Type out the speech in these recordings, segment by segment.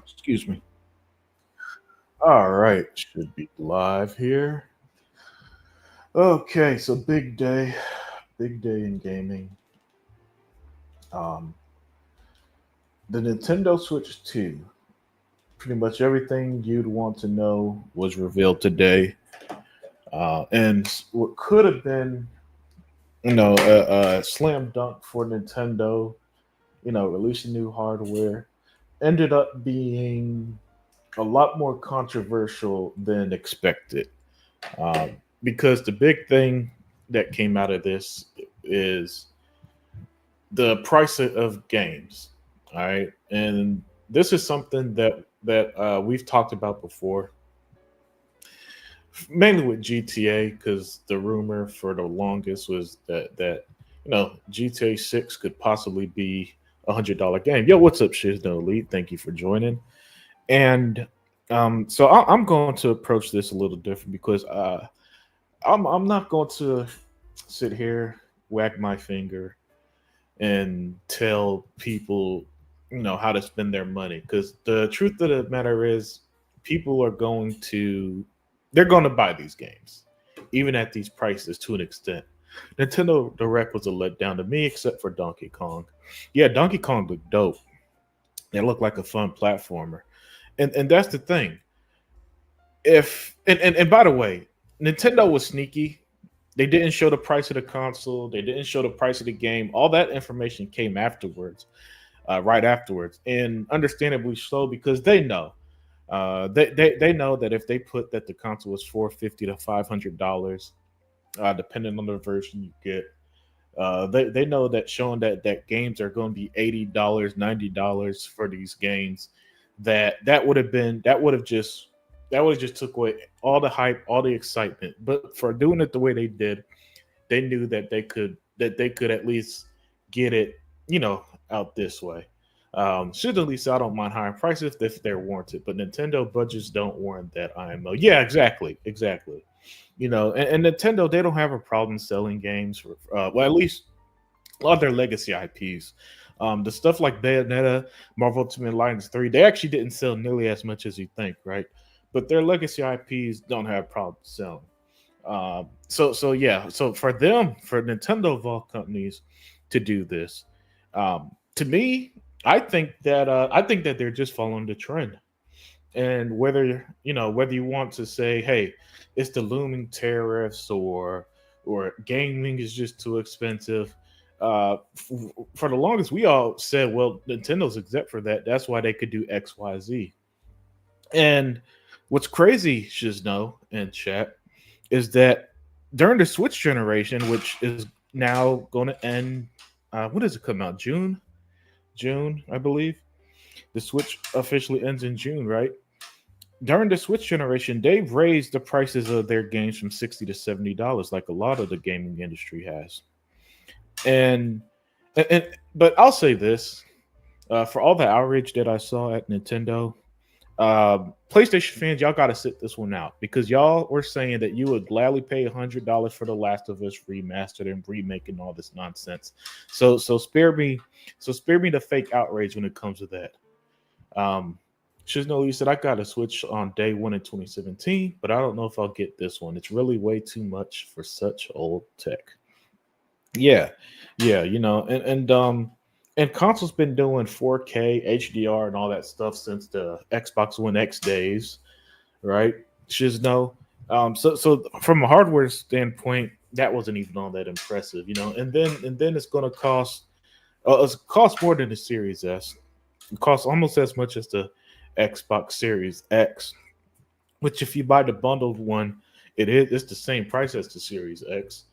Excuse me. All right, should be live here. Okay, so big day in gaming. Um, the Nintendo Switch 2. Pretty much everything you'd want to know was revealed today, and what could have been, a slam dunk for Nintendo, releasing new hardware, ended up being a lot more controversial than expected. Because the big thing that came out of this is the price of games. All right, and this is something that we've talked about before, mainly with GTA, because the rumor for the longest was that GTA 6 could possibly be $100 game. Yo, what's up, Shiz No Elite? Thank you for joining. And so I'm going to approach this a little different because I'm not going to sit here, wag my finger, and tell people, how to spend their money. Because the truth of the matter is, people are they're going to buy these games, even at these prices to an extent. Nintendo Direct was a letdown to me, except for Donkey Kong. Yeah, Donkey Kong looked dope. It looked like a fun platformer, and that's the thing. If and by the way, Nintendo was sneaky. They didn't show the price of the console. They didn't show the price of the game. All that information came afterwards, right afterwards, and understandably so because they know. They know that if they put that the console was $450 to $500, depending on the version you get, they know that showing that games are going to be $80, $90 for these games, that would have just took away all the hype, all the excitement. But for doing it the way they did, they knew that they could at least get it, out this way. Should at least I don't mind higher prices if they're warranted, but Nintendo budgets don't warrant that IMO. Yeah, exactly. And Nintendo, they don't have a problem selling games for, well, at least a lot of their legacy IPs. The stuff like Bayonetta, Marvel Ultimate Alliance 3, they actually didn't sell nearly as much as you think, right? But their legacy IPs don't have problems selling. So yeah, so for Nintendo Vault companies to do this, to me, I think that they're just following the trend. And whether you want to say, hey, it's the looming tariffs, or gaming is just too expensive. For the longest, we all said, well, Nintendo's exempt for that. That's why they could do X, Y, Z. And what's crazy, Shizno and chat, is that during the Switch generation, which is now going to end, when does it come out? June, I believe. The Switch officially ends in June, right? During the Switch generation, they've raised the prices of their games from $60 to $70, like a lot of the gaming industry has. And but I'll say this: for all the outrage that I saw at Nintendo, PlayStation fans, y'all got to sit this one out because y'all were saying that you would gladly pay $100 for The Last of Us remastered and remake and all this nonsense. So spare me the fake outrage when it comes to that. Um, Shizno, you said I got a Switch on day one in 2017, but I don't know if I'll get this one. It's really way too much for such old tech. Yeah, yeah, and console's been doing 4K, HDR, and all that stuff since the Xbox One X days, right? Shizno. So from a hardware standpoint, that wasn't even all that impressive, and then it's gonna cost more than the Series S. It costs almost as much as the Xbox Series X, which if you buy the bundled one, it's the same price as the Series X.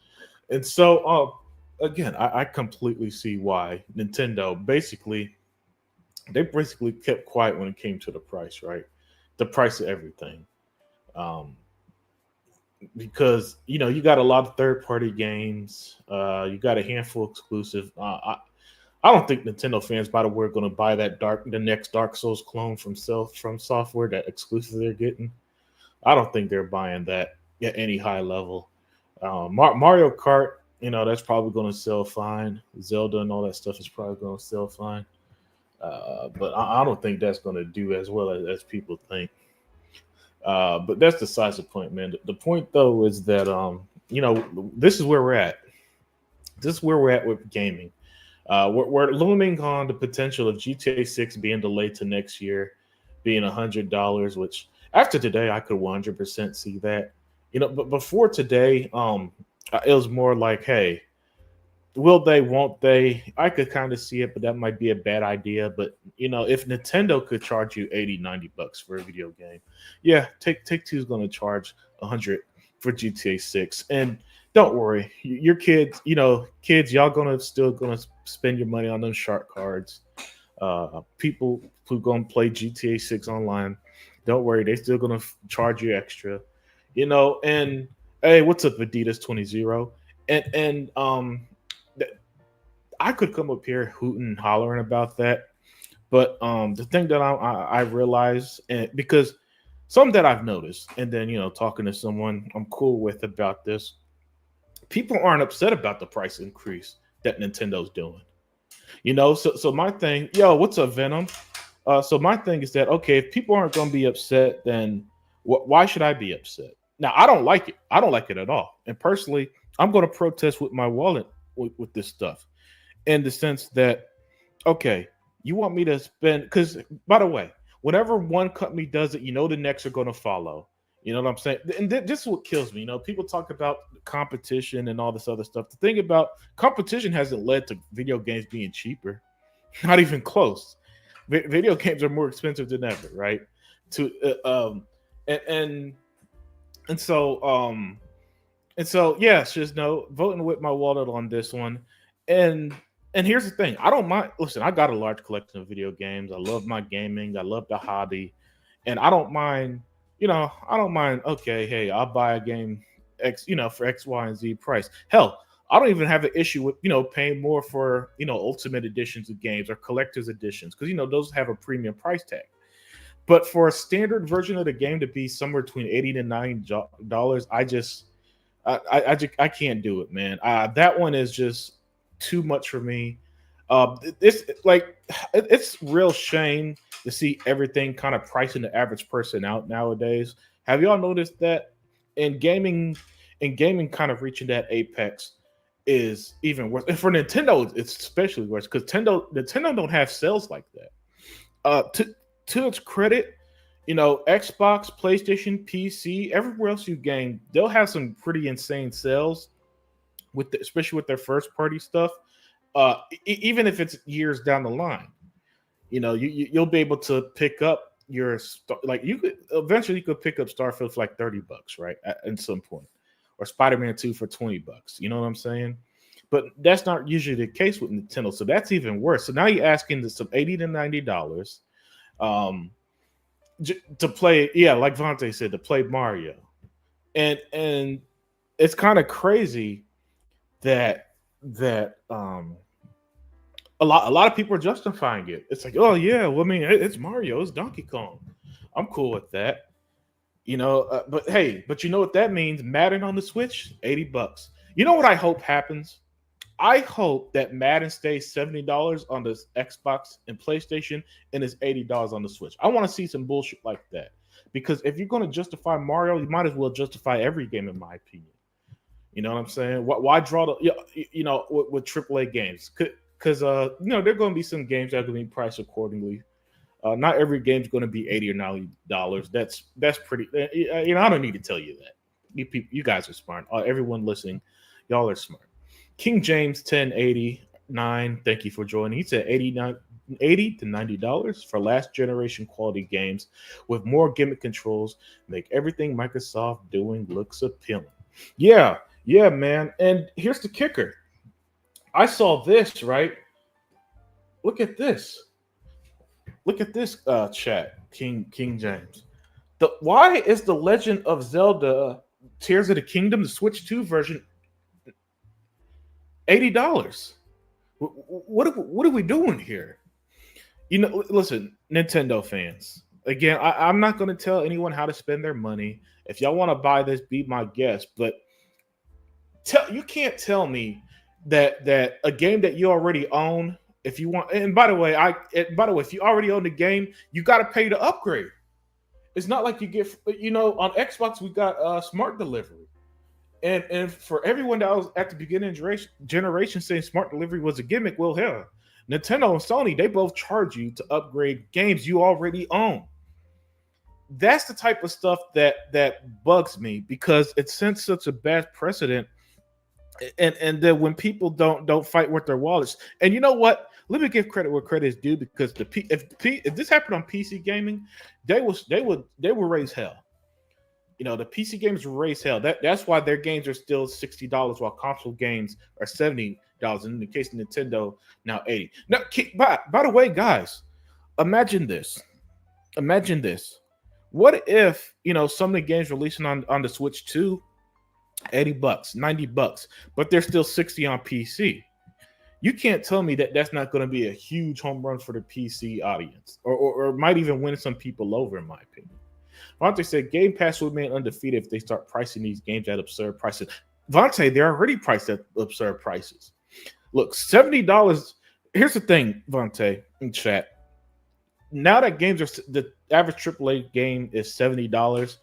And so, again, I completely see why Nintendo basically kept quiet when it came to the price, right? The price of everything, um, because you got a lot of third party games, you got a handful of exclusive. I don't think Nintendo fans, by the way, are going to buy the next Dark Souls clone from software, that exclusive they're getting. I don't think they're buying that at any high level. Mario Kart, that's probably going to sell fine. Zelda and all that stuff is probably going to sell fine. But I don't think that's going to do as well as people think. But that's the size of point, man. The point though is that this is where we're at. This is where we're at with gaming. We're looming on the potential of GTA 6 being delayed to next year, being $100, which after today I could 100% see that. But before today, it was more like, hey, will they, won't they? I could kind of see it, but that might be a bad idea. But if Nintendo could charge you 80, $90 for a video game, yeah, Take Two's going to charge 100 for GTA 6. And don't worry, your kids, kids, y'all still gonna spend your money on those shark cards. People who gonna play GTA 6 online, don't worry, they still gonna charge you extra. And hey, what's up, Adidas 20? And I could come up here hooting and hollering about that, but the thing that I realize, and because something that I've noticed, and then talking to someone I'm cool with about this, people aren't upset about the price increase that Nintendo's doing. So my thing, yo, what's up, Venom? So my thing is that, okay, if people aren't going to be upset, then why should I be upset? Now, I don't like it. I don't like it at all. And personally, I'm going to protest with my wallet with this stuff, in the sense that, okay, you want me to spend, because by the way, whenever one company does it, the next are going to follow. You know what I'm saying? And this is what kills me. People talk about competition and all this other stuff. The thing about competition hasn't led to video games being cheaper. Not even close. Video games are more expensive than ever, right? To and so yes, just no voting with my wallet on this one. And here's the thing: I don't mind. Listen, I got a large collection of video games. I love my gaming. I love the hobby, and I don't mind. I don't mind. Okay, hey, I'll buy a game X, for X, Y, and Z price. Hell, I don't even have an issue with paying more for ultimate editions of games or collector's editions, because those have a premium price tag. But for a standard version of the game to be somewhere between $80 to $90, I can't do it, man. That one is just too much for me. It's real shame to see everything kind of pricing the average person out nowadays. Have y'all noticed that in gaming? Kind of reaching that apex is even worse. And for Nintendo, it's especially worse because Nintendo don't have sales like that. To its credit, Xbox, PlayStation, PC, everywhere else you game, they'll have some pretty insane sales especially with their first party stuff. Even if it's years down the line, you'll be able to pick up you could pick up Starfield for like $30, right? At some point, or Spider-Man 2 for $20. You know what I'm saying? But that's not usually the case with Nintendo, so that's even worse. So now you're asking some $80 to $90 to play, yeah, like Vontae said, to play Mario, and it's kind of crazy that a lot of people are justifying it. It's like, oh yeah, well, I mean, it's Mario, it's Donkey Kong. I'm cool with that, but hey, but you know what that means? Madden on the Switch, $80. You know what I hope happens? I hope that Madden stays $70 on the Xbox and PlayStation, and it's $80 on the Switch. I want to see some bullshit like that, because if you're going to justify Mario, you might as well justify every game, in my opinion. You know what I'm saying? Why draw the with AAA games? Because there are going to be some games that are going to be priced accordingly. Not every game's going to be $80 or $90. That's pretty. I don't need to tell you that. You guys are smart. Everyone listening, y'all are smart. King James 1089, thank you for joining. He said $80 to $90 for last generation quality games with more gimmick controls, make everything Microsoft doing looks appealing. Yeah, man. And here's the kicker. I saw this, right? Look at this. Look at this chat, King James. Why is the Legend of Zelda Tears of the Kingdom, the Switch 2 version, $80? What are we doing here? Listen, Nintendo fans. Again, I'm not going to tell anyone how to spend their money. If y'all want to buy this, be my guest. But you can't tell me that a game that you already own If you want, and by the way, if you already own the game, you got to pay to upgrade. It's not like you get, on Xbox we got smart delivery, and for everyone that was at the beginning generation saying smart delivery was a gimmick, well, hell, Nintendo and Sony, they both charge you to upgrade games you already own. That's the type of stuff that bugs me, because it sends such a bad precedent, and then when people don't fight with their wallets. And you know what? Let me give credit where credit is due, because if this happened on PC gaming, they would raise hell. The PC games will raise hell. That's why their games are still $60, while console games are $70. In the case of Nintendo, now $80. Now, by the way, guys, imagine this. Imagine this. What if some of the games releasing on the Switch 2, $80, $90, but they're still 60 on PC? You can't tell me that that's not going to be a huge home run for the PC audience, or might even win some people over, in my opinion. Vontae said Game Pass will remain undefeated if they start pricing these games at absurd prices. Vontae, they're already priced at absurd prices. Look, $70. Here's the thing, Vontae, in chat. Now that the average AAA game is $70,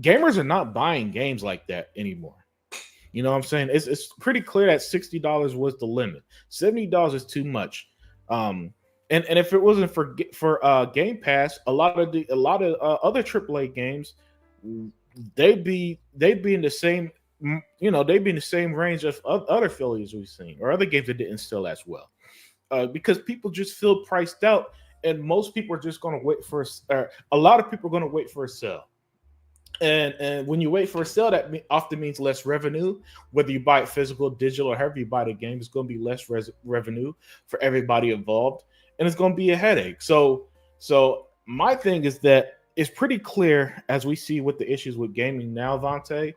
gamers are not buying games like that anymore. You know what I'm saying? It's pretty clear that $60 was the limit. $70 is too much. And if it wasn't for Game Pass, a lot of other AAA games, they'd be in the same they'd be in the same range of other failures we've seen, or other games that didn't sell as well, because people just feel priced out, and most people are just going to wait for a lot of people are going to wait for a sale. And when you wait for a sale, that often means less revenue. Whether you buy it physical, digital, or however you buy the game, it's going to be less revenue for everybody involved, and it's going to be a headache. So my thing is that it's pretty clear, as we see with the issues with gaming now, Vontae,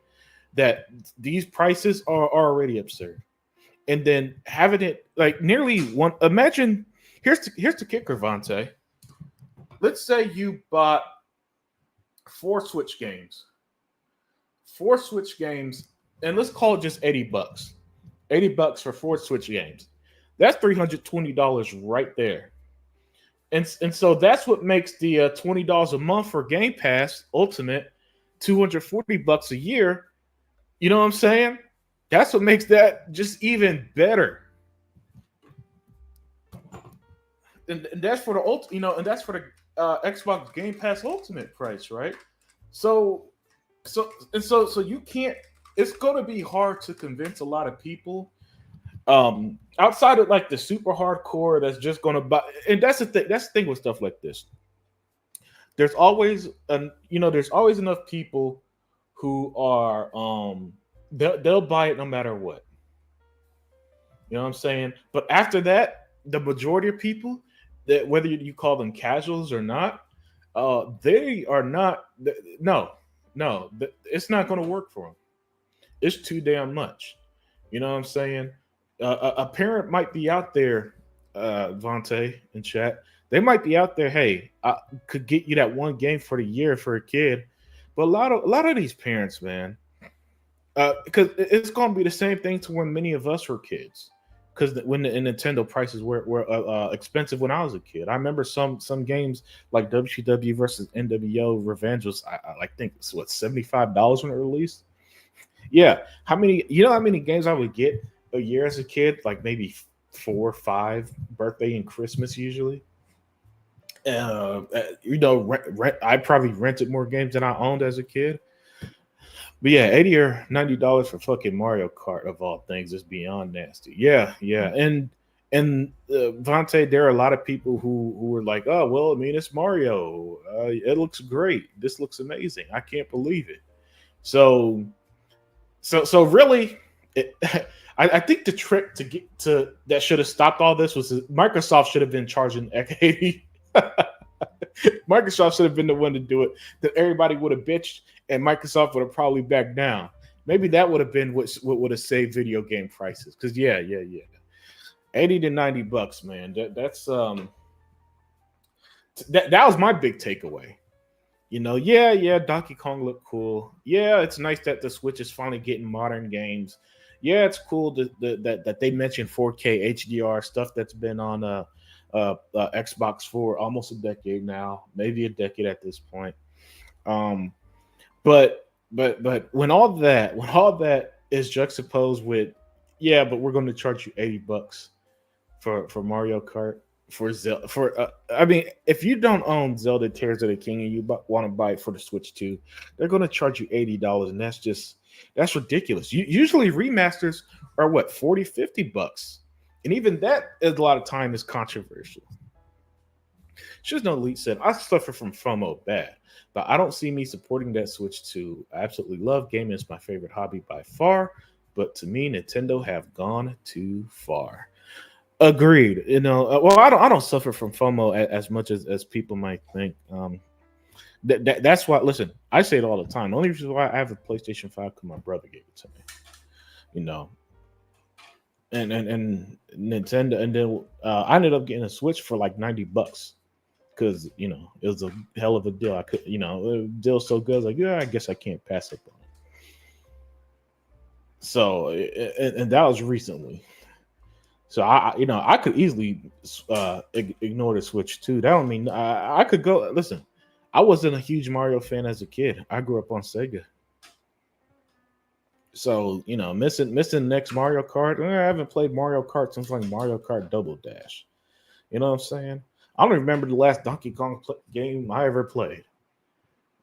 that these prices are already absurd. And then having it like nearly one. Imagine, here's the kicker, Vontae. Let's say you bought 4 Switch games, and let's call it just $80. $80 for 4 Switch games. That's $320 right there. And so that's what makes the $20 a month for Game Pass Ultimate $240 a year. You know what I'm saying? That's what makes that just even better. And that's for the and that's for the Xbox Game Pass Ultimate price, right? So you can't. It's going to be hard to convince a lot of people, outside of like the super hardcore that's just going to buy. And that's the thing. That's the thing with stuff like this. There's always enough people who are they'll buy it no matter what. You know what I'm saying? But after that, the majority of people, that whether you call them casuals or not, they are not. No, it's not going to work for them. It's too damn much. You know what I'm saying? A parent might be out there, Vontae in chat. They might be out there. Hey, I could get you that one game for the year for a kid, but a lot of these parents, man, because it's going to be the same thing to when many of us were kids. Because when the Nintendo prices were expensive when I was a kid, I remember some games like WCW versus NWO Revenge was I think it's what $75 when it released. Yeah, how many games I would get a year as a kid? Like maybe 4 or 5, birthday and Christmas usually. I probably rented more games than I owned as a kid. But yeah, $80 or $90 for fucking Mario Kart of all things is beyond nasty. Yeah, and Vontae, there are a lot of people who were like, oh well, I mean it's Mario. It looks great. This looks amazing. I can't believe it. So really, I think the trick to get to that should have stopped all this was Microsoft should have been charging $80. Microsoft should have been the one to do it. That everybody would have bitched, and Microsoft would have probably backed down. Maybe that would have been what would have saved video game prices. Because yeah, $80 to $90, man. That's that was my big takeaway. Yeah, Donkey Kong looked cool. Yeah, it's nice that the Switch is finally getting modern games. yeah, it's cool that they mentioned 4K HDR stuff that's been on Xbox for almost a decade now, maybe a decade at this point. Um, but when all that is juxtaposed with, yeah, but we're going to charge you $80 for Mario Kart, for Zelda, for I mean, if you don't own Zelda Tears of the King and you want to buy it for the Switch 2, they're going to charge you $80, and that's ridiculous. Usually remasters are what, 40, $50, and even that is a lot of time is controversial. Just no Elite said, I suffer from FOMO bad, but I don't see me supporting that Switch 2. I absolutely love gaming. It's my favorite hobby by far, but to me, Nintendo have gone too far. Agreed. Well, I don't suffer from FOMO as much as people might think. That's why. Listen, I say it all the time. The only reason why I have a PlayStation 5 because my brother gave it to me. You know, and Nintendo, and then I ended up getting a Switch for like $90 because it was a hell of a deal. I could, a deal so good. I was like, yeah, I guess I can't pass up on it. So, and that was recently. So I could easily ignore the Switch too. That don't mean I could go. Listen, I wasn't a huge Mario fan as a kid. I grew up on Sega. So missing next Mario Kart. I haven't played Mario Kart since like Mario Kart Double Dash. You know what I'm saying? I don't remember the last Donkey Kong game I ever played.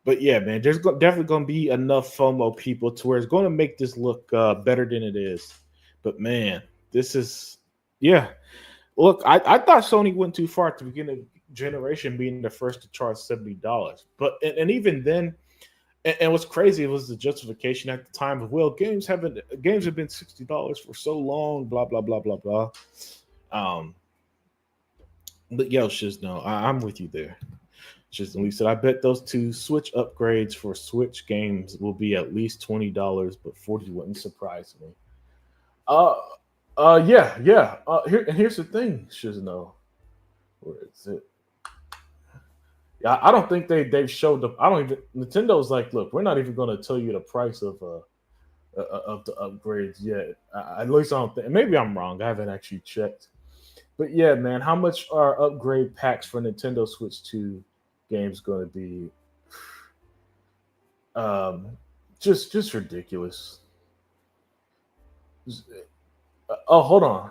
But yeah, man, there's definitely going to be enough FOMO people to where it's going to make this look better than it is. But man, this is, yeah. Look, I thought Sony went too far at the beginning of the generation, being the first to charge $70. But and even then, and what's crazy was the justification at the time of, well, games have been $60 for so long, blah blah blah blah blah. Um, but yo, Shiz, no, I'm with you there. Shiz said, I bet those two Switch upgrades for Switch games will be at least $20, but 40 wouldn't surprise me. Uh, yeah. Here's the thing, Shiz, no, where is it? Yeah, I don't think they've showed the. I don't even. Nintendo's like, look, we're not even going to tell you the price of the upgrades yet. At least I don't think. Maybe I'm wrong. I haven't actually checked. But yeah, man, how much are upgrade packs for Nintendo Switch 2 games going to be? Just ridiculous. Oh, hold on.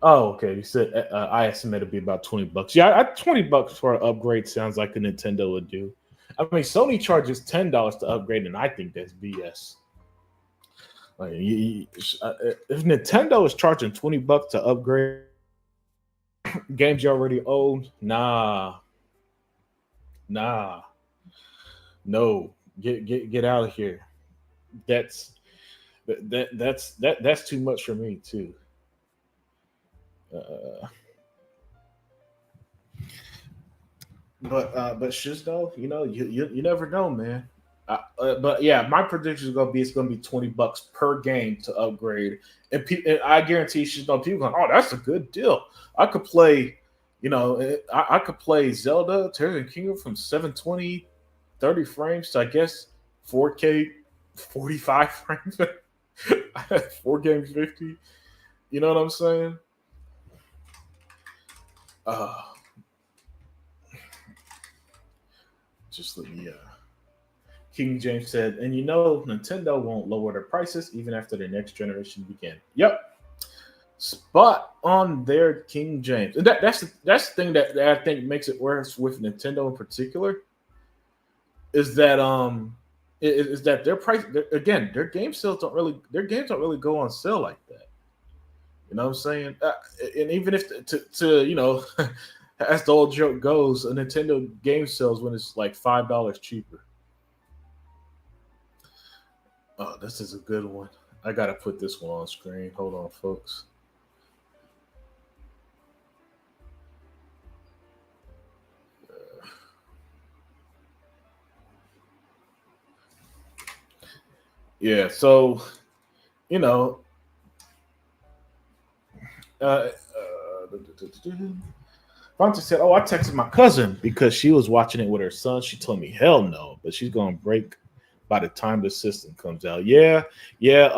Oh, okay. You said I estimate it'd be about $20. Yeah, $20 for an upgrade sounds like a Nintendo would do. I mean, Sony charges $10 to upgrade, and I think that's BS. Like, if Nintendo is charging $20 to upgrade games you already own, nah, no, get out of here. That's that's too much for me too. Uh, but just though, you never know, man. But yeah, my prediction is gonna be it's gonna be $20 per game to upgrade, and I guarantee you, people going, oh, that's a good deal. I could play, I could play Zelda Tears of the Kingdom from 720, 30 frames to I guess 4K, 45 frames, 4 games 50. You know what I'm saying? Uh, just let me. King James said, and Nintendo won't lower their prices even after the next generation begin. Yep, spot on there, King James. And that's the thing that I think makes it worse with Nintendo in particular is that is that their price again their games don't really go on sale like that. You know what I'm saying? And even if to as the old joke goes, a Nintendo game sells when it's like $5 cheaper. Oh, this is a good one. I gotta put this one on screen. Hold on, folks. Yeah, so you know, uh, Fonte said, "Oh, I texted my cousin because she was watching it with her son. She told me, hell no, but she's gonna break by the time the system comes out." Yeah, yeah.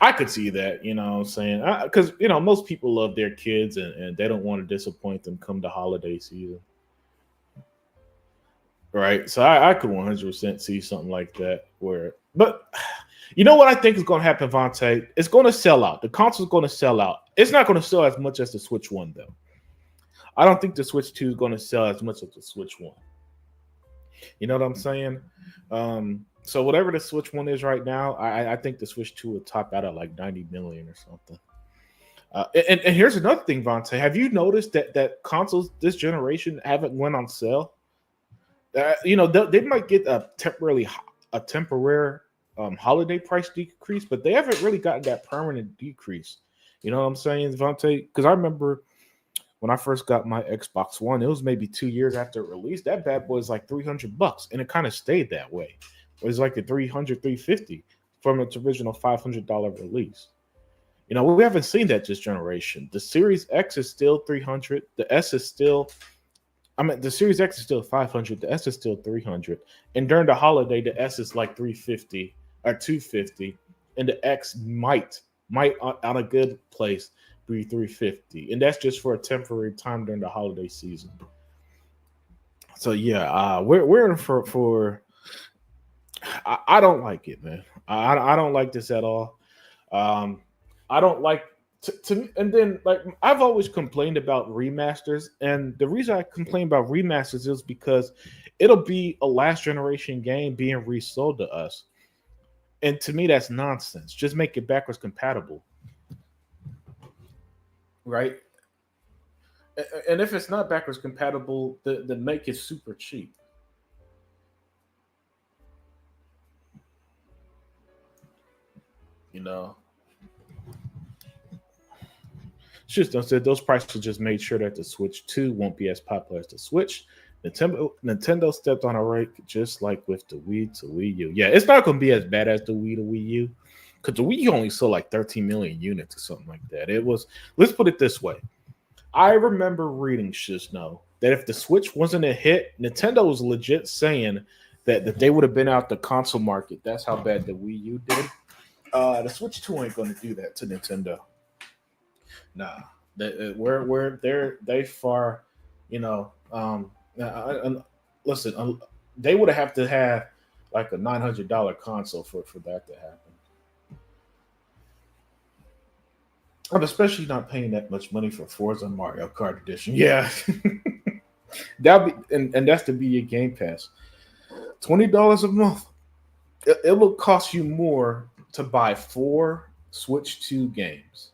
I could see that, you know what I'm saying? Because, most people love their kids and they don't want to disappoint them come the holiday season. Right. So I could 100% see something like that but you know what I think is going to happen, Vontae? It's going to sell out. The console's going to sell out. It's not going to sell as much as the Switch 1, though. I don't think the Switch 2 is going to sell as much as the Switch 1. You know what I'm saying? So whatever the Switch 1 is right now, I think the Switch 2 will top out at like 90 million or something. And here's another thing, Vontae. Have you noticed that consoles this generation haven't went on sale? They might get a temporary holiday price decrease, but they haven't really gotten that permanent decrease. You know what I'm saying, Vontae? Because I remember when I first got my Xbox One, it was maybe 2 years after it released. That bad boy was like $300, and it kind of stayed that way. It was like the 350 from its original $500 release. We haven't seen that this generation. The Series X is still 300. The S is still, the Series X is still 500. The S is still 300. And during the holiday, the S is like 350 or 250, and the X might on a good place be 350, and that's just for a temporary time during the holiday season. So yeah, we're in for. I don't like it, man. I don't like this at all. I don't like and then like I've always complained about remasters, and the reason I complain about remasters is because it'll be a last generation game being resold to us, and to me that's nonsense. Just make it backwards compatible, right? And if it's not backwards compatible, then make it super cheap. You know, just don't said those prices just made sure that the Switch 2 won't be as popular as the Switch. Nintendo stepped on a rake just like with the Wii to Wii U. Yeah, it's not going to be as bad as the Wii to Wii U because the Wii U only sold like 13 million units or something like that. It was, let's put it this way. I remember reading Shizno that if the Switch wasn't a hit, Nintendo was legit saying that they would have been out the console market. That's how bad the Wii U did. The Switch 2 ain't going to do that to Nintendo. Nah, they far, you know. Listen, they would have to have like a $900 console for that to happen. I'm especially not paying that much money for Forza Mario Kart Edition. Yeah, that be and that's to be your Game Pass. $20 a month. It will cost you more to buy 4 Switch 2 games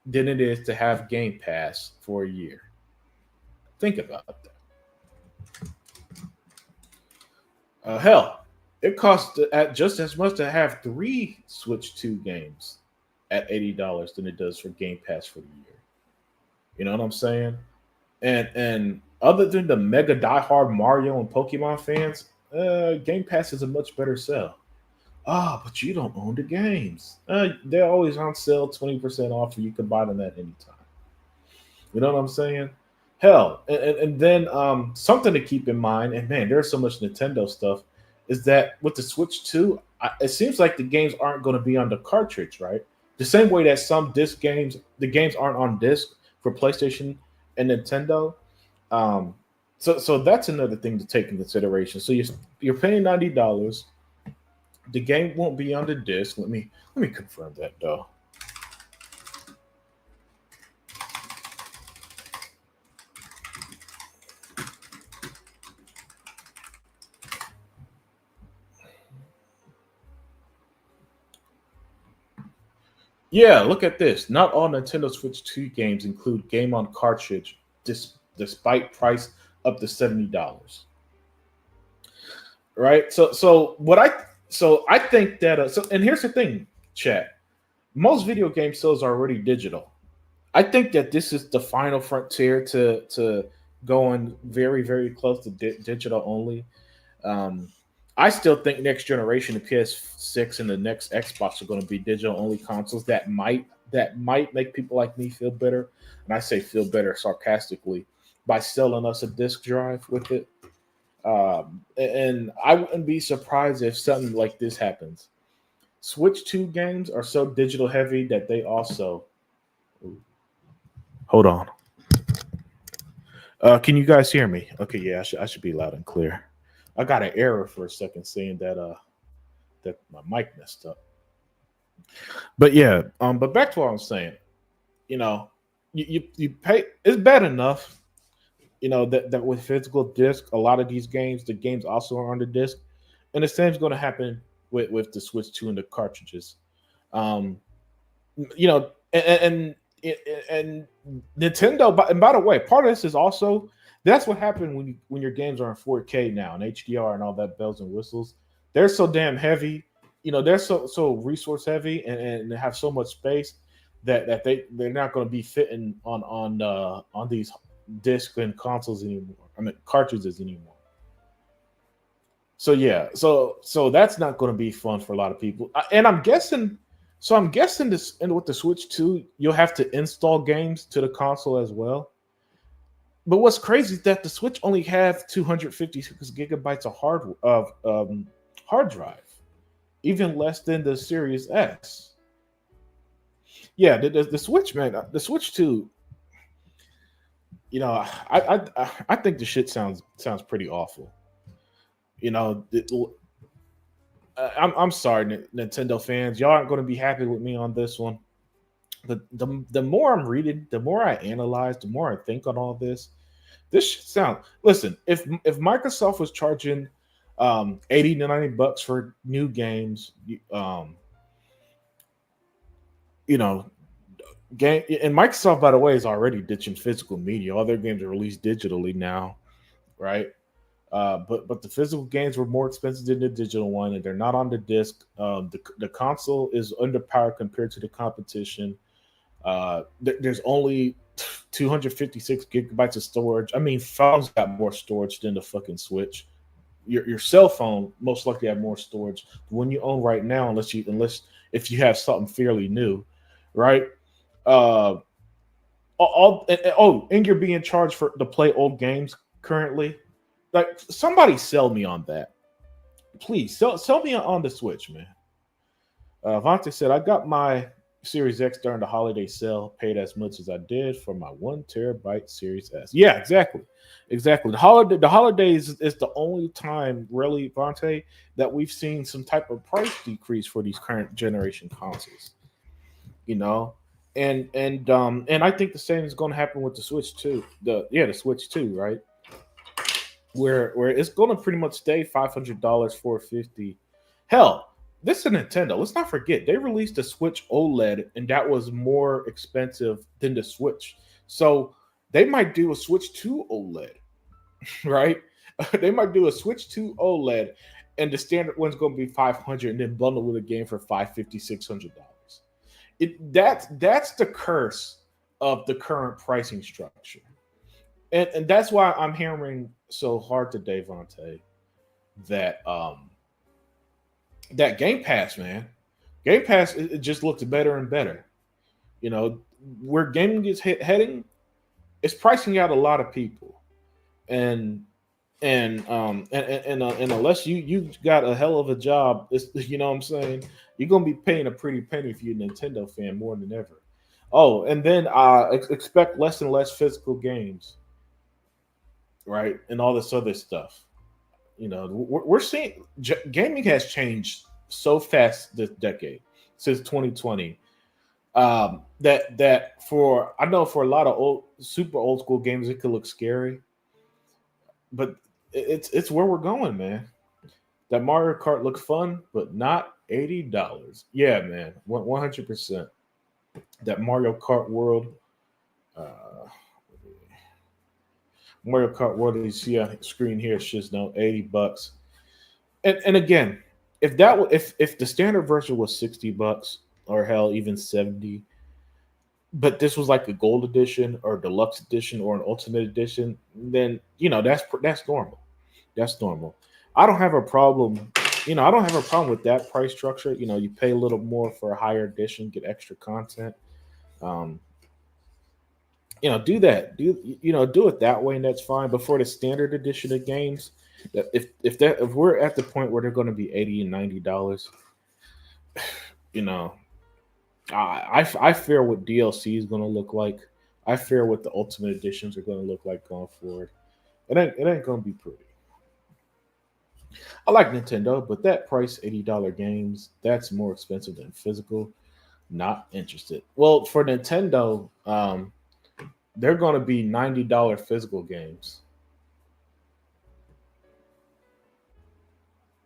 than it is to have Game Pass for a year. Think about that. Hell, it costs at just as much to have 3 Switch 2 games at $80 than it does for Game Pass for the year. You know what I'm saying? And other than the mega diehard Mario and Pokemon fans, Game Pass is a much better sell. Ah, but you don't own the games. They're always on sale, 20% off, and you can buy them at any time. You know what I'm saying? Hell, and then something to keep in mind, and man, there's so much Nintendo stuff, is that with the Switch 2, it seems like the games aren't going to be on the cartridge, right? The same way that some disc games, the games aren't on disc for PlayStation and Nintendo. So that's another thing to take in consideration. So you're paying $90. The game won't be on the disc. Let me confirm that though. Yeah, look at this. Not all Nintendo Switch 2 games include game on cartridge, despite price up to $70. Right? So I think that and here's the thing, chat. Most video game sales are already digital. I think that this is the final frontier to going very very close to digital only. Um, I still think next generation, the PS6 and the next Xbox are going to be digital only consoles. That might make people like me feel better, and I say feel better sarcastically by selling us a disk drive with it. And I wouldn't be surprised if something like this happens. Switch 2 games are so digital heavy that they also hold on. Can you guys hear me? Okay, yeah, I should be loud and clear. I got an error for a second saying that my mic messed up. But yeah, but back to what I'm saying. You know, you pay. It's bad enough. That with physical disc, a lot of these games, the games also are on the disc, and the same is going to happen with the Switch 2 and the cartridges. Um, and Nintendo. And by the way, part of this is also that's what happened when your games are in 4K now and HDR and all that bells and whistles. They're so damn heavy. They're so resource heavy and they have so much space that they're not going to be fitting on these disc and consoles anymore. I mean cartridges anymore. So yeah, so that's not going to be fun for a lot of people. And I'm guessing. So I'm guessing this, and with the Switch 2, you'll have to install games to the console as well. But what's crazy is that the Switch only have 256 gigabytes of hard drive, even less than the Series S. Yeah, the Switch, man, the Switch 2. I think the shit sounds pretty awful. You know, I'm sorry, Nintendo fans. Y'all aren't going to be happy with me on this one. But the more I'm reading, the more I analyze, the more I think on all this. This should sound. Listen, if Microsoft was charging 80 to 90 bucks for new games, you know, game and Microsoft, by the way, is already ditching physical media. All their games are released digitally now, right? But the physical games were more expensive than the digital one, and they're not on the disc. The console is underpowered compared to the competition. There's only 256 gigabytes of storage. I mean, phones got more storage than the fucking Switch. Your cell phone most likely have more storage. The one you own right now, unless if you have something fairly new, right? Uh, and you're being charged to play old games currently. Like somebody sell me on that, please. Sell me on the Switch, man. Vontae said I got my Series X during the holiday sale, paid as much as I did for my 1 terabyte Series S. Yeah, exactly. The holidays is the only time, really, Vontae, that we've seen some type of price decrease for these current generation consoles. You know, and I think the same is going to happen with the Switch too. The Switch too, right? Where it's going to pretty much stay $500, 450. Hell, this is Nintendo. Let's not forget they released the Switch OLED, and that was more expensive than the Switch. So they might do a Switch 2 OLED, right? They might do a Switch 2 OLED, and the standard one's going to be 500, and then bundle with a game for 550, $600. That's the curse of the current pricing structure. And that's why I'm hammering so hard today, Vontae, that that Game Pass, man, Game Pass it just looks better and better. You know where gaming is heading, it's pricing out a lot of people, and and unless you got a hell of a job, it's, you know what I'm saying, you're gonna be paying a pretty penny if you're a Nintendo fan more than ever. Oh, and then expect less and less physical games, right, and all this other stuff. We're seeing gaming has changed so fast this decade since 2020. That for I know for a lot of super old school games it could look scary, but it's where we're going, man. That Mario Kart looks fun, but not $80. Yeah, man, 100%. That Mario Kart World, uh, Mario Kart World you see on the screen here, it's just no $80. And again, if the standard version was $60 or hell even 70, but this was like a gold edition or deluxe edition or an ultimate edition, then that's normal. That's normal. I don't have a problem. I don't have a problem with that price structure. You pay a little more for a higher edition, get extra content. Um, do that. Do it that way, and that's fine. But for the standard edition of games, if we're at the point where they're going to be $80 and $90, you know, I fear what DLC is going to look like. I fear what the Ultimate Editions are going to look like going forward. It ain't going to be pretty. I like Nintendo, but that price $80 games that's more expensive than physical. Not interested. Well, for Nintendo, they're going to be $90 physical games.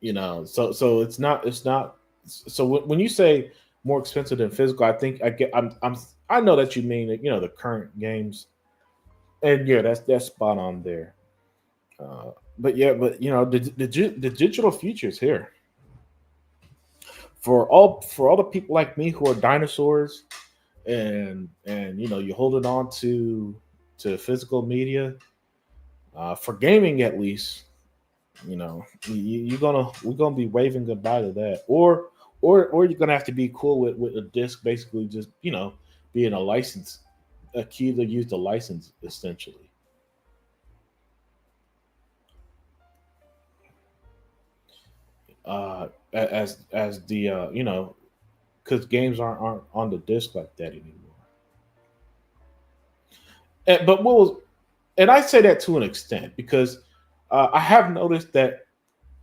So it's not. So when you say more expensive than physical, I think I know that you mean that the current games, and yeah, that's spot on there. But yeah, but the digital future is here for all the people like me who are dinosaurs, and you're holding on to physical media, for gaming at least. We're gonna be waving goodbye to that, or you're gonna have to be cool with a disc, basically just being a license, a key to use the license essentially. As the because games aren't on the disc like that anymore. But what was and I say that to an extent because I have noticed that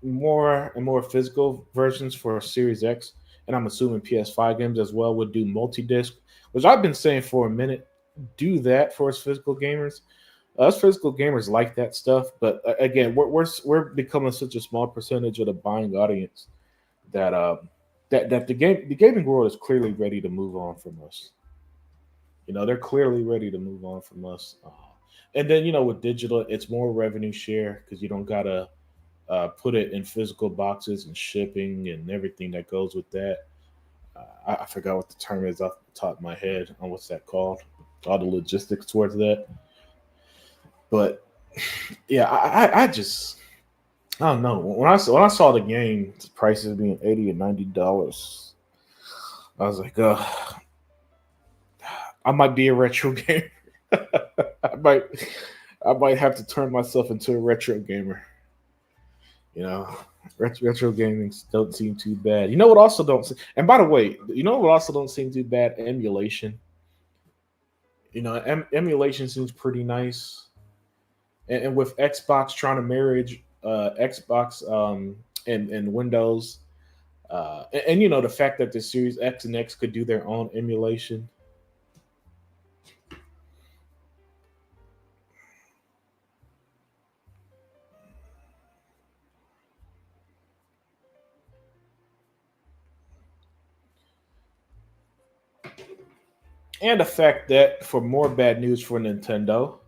more and more physical versions for Series X, and I'm assuming PS5 games as well would do multi-disc, which I've been saying for a minute. Do that for us physical gamers. Us physical gamers like that stuff, but again, we're becoming such a small percentage of the buying audience that the gaming world is clearly ready to move on from us. They're clearly ready to move on from us. And then with digital, it's more revenue share because you don't gotta put it in physical boxes and shipping and everything that goes with that. I forgot what the term is off the top of my head on what's that called. All the logistics towards that, but yeah, I just I don't know when I saw the game prices being $80 and $90. I was like, I might be a retro gamer. I might I might have to turn myself into a retro gamer. You know, retro gaming don't seem too bad. You know what also don't? And by the way, you know what also don't seem too bad? Emulation. Emulation seems pretty nice. And with Xbox trying to marriage Xbox and Windows, and the fact that the Series X and X could do their own emulation. And the fact that for more bad news for Nintendo,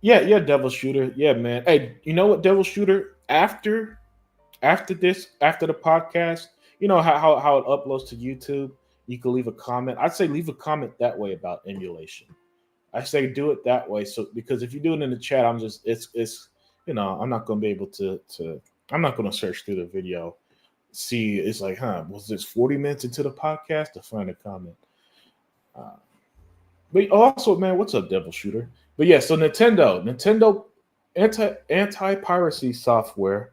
yeah, Devil Shooter, yeah, man. Hey, you know what, Devil Shooter? After the podcast, you know how it uploads to YouTube. You can leave a comment. I'd say leave a comment that way about emulation. I say do it that way. So because if you do it in the chat, I'm just it's I'm not gonna be able to I'm not gonna search through the video. See, it's like, was this 40 minutes into the podcast to find a comment? Uh, but also, man, what's up, Devil Shooter? But yeah, so Nintendo anti-piracy software,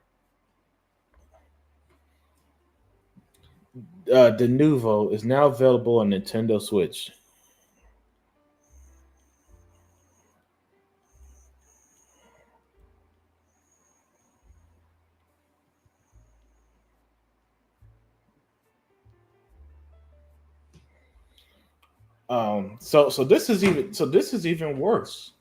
De Nuvo, is now available on Nintendo Switch. This is even worse.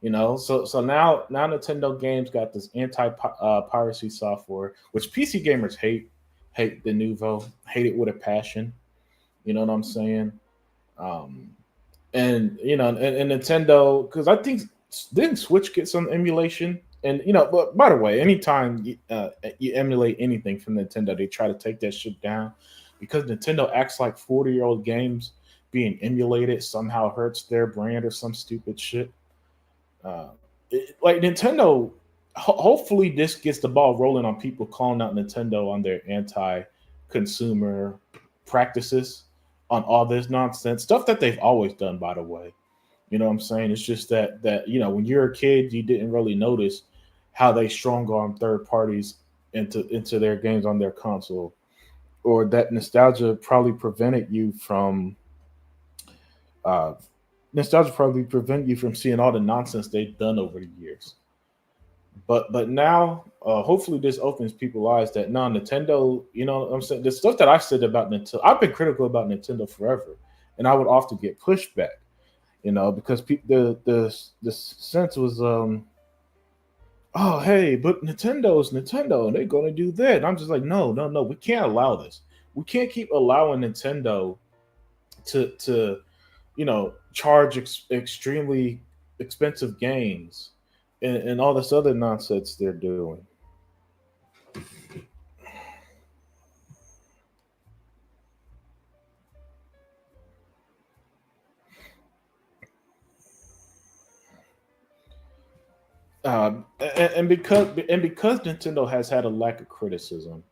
So now Nintendo games got this anti piracy software, which PC gamers hate the Nuvo, hate it with a passion. You know what I'm saying? Um, and Nintendo, because I think didn't Switch get some emulation? And but by the way, anytime you emulate anything from Nintendo, they try to take that shit down because Nintendo acts like 40-year-old games being emulated somehow hurts their brand or some stupid shit. Uh, like Nintendo, hopefully this gets the ball rolling on people calling out Nintendo on their anti-consumer practices on all this nonsense stuff that they've always done. By the way, you know what I'm saying? It's just that when you're a kid, you didn't really notice how they strong arm third parties into their games on their console. or that nostalgia probably prevented you from uh, nostalgia probably prevent you from seeing all the nonsense they've done over the years. But now, hopefully, this opens people's eyes that no, Nintendo. You know, what I'm saying the stuff that I said about Nintendo. I've been critical about Nintendo forever, and I would often get pushback. You know, because the sense was, oh hey, but Nintendo's Nintendo, and they're going to do that. And I'm just like, no, no, no, we can't allow this. We can't keep allowing Nintendo to charge extremely expensive games and all this other nonsense they're doing. And because Nintendo has had a lack of criticism,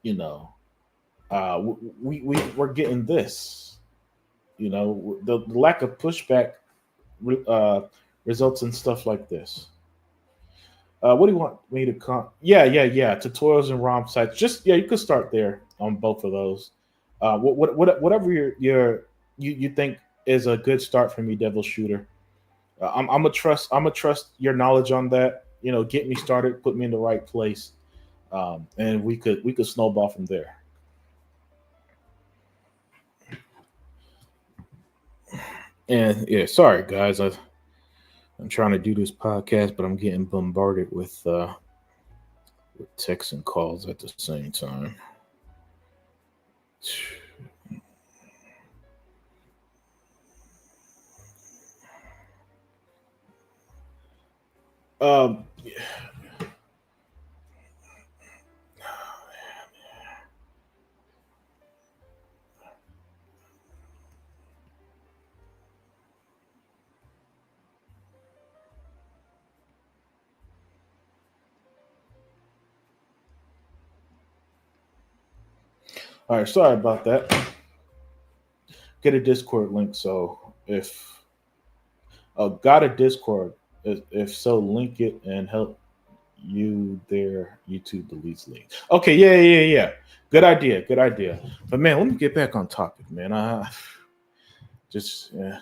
you know, we're getting this. You know, the lack of pushback uh, results in stuff like this. What do you want me to Yeah, yeah, yeah. Tutorials and ROM sites. Just yeah, you could start there on both of those. Whatever you think is a good start for me, Devil Shooter. I'm a trust your knowledge on that. You know, get me started, put me in the right place, and we could snowball from there. And yeah, sorry guys, I'm trying to do this podcast, but I'm getting bombarded with texts and calls at the same time. Um, all right, sorry about that. Get a Discord link. So if got a Discord, if so, link it and help you there. YouTube deletes links. Okay, yeah, yeah, yeah. Good idea, good idea. But man, let me get back on topic, man. Just yeah,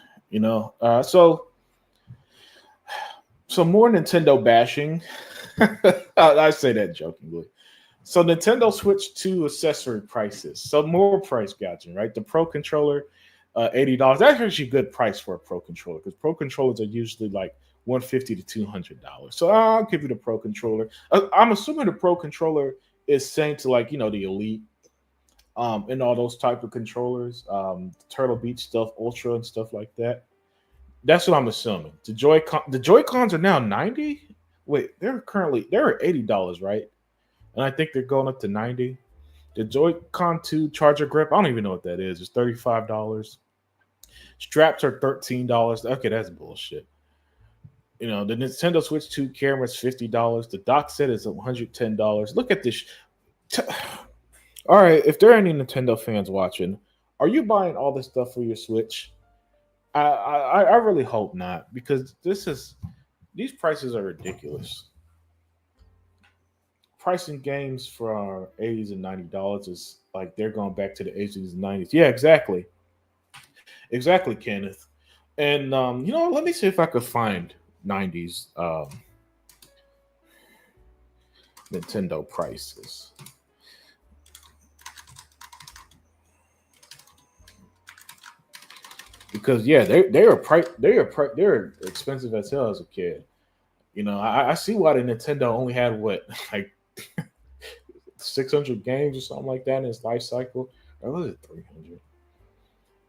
so more Nintendo bashing. I say that jokingly. So Nintendo switched to accessory prices. So more price gouging, right? The Pro controller, $80. That's actually a good price for a Pro controller because Pro controllers are usually like 150 to $200. So I'll give you the Pro controller. I'm assuming the Pro controller is same to like the Elite, and all those type of controllers, Turtle Beach stuff, Ultra and stuff like that. That's what I'm assuming. The Joy Cons are now 90. Wait, they're $80, right? And I think they're going up to 90. The Joy-Con 2 charger grip, I don't even know what that is. It's $35. Straps are $13. Okay, that's bullshit. The Nintendo Switch 2 camera is $50. The dock set is $110. Look at this. T- all right, if there are any Nintendo fans watching, are you buying all this stuff for your Switch? I really hope not because these prices are ridiculous. Pricing games for 80s and $90 is like they're going back to the 80s and 90s. Yeah, exactly. Exactly, Kenneth. And let me see if I could find 90s Nintendo prices. Because yeah, they're expensive as hell as a kid. I see why the Nintendo only had what like 600 games or something like that in its life cycle, or was it 300?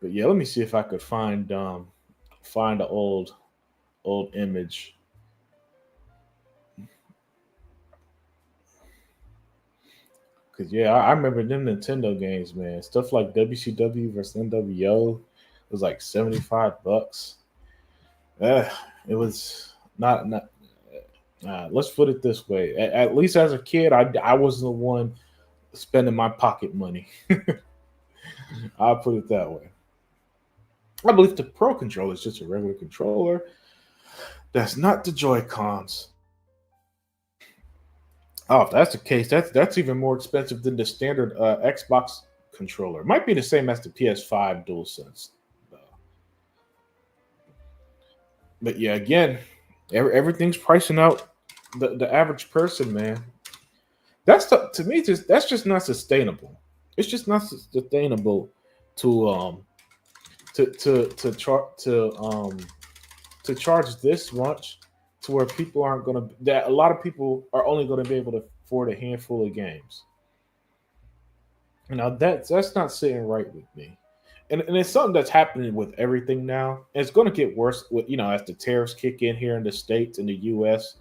But yeah, let me see if I could find an old image. Cause yeah, I remember them Nintendo games, man. Stuff like WCW versus NWO was like $75. It was not. Let's put it this way: at least as a kid, I wasn't the one spending my pocket money. I'll put it that way. I believe the Pro controller is just a regular controller. That's not the Joy Cons. Oh, if that's the case, that's even more expensive than the standard Xbox controller. It might be the same as the PS5 DualSense. Uh, but yeah, again, everything's pricing out the average person, man. To me, that's just not sustainable. It's just not sustainable to to charge this much to where people aren't going to that a lot of people are only going to be able to afford a handful of games. Now that's not sitting right with me. And it's something that's happening with everything now. And it's going to get worse with as the tariffs kick in here in the states in the U.S.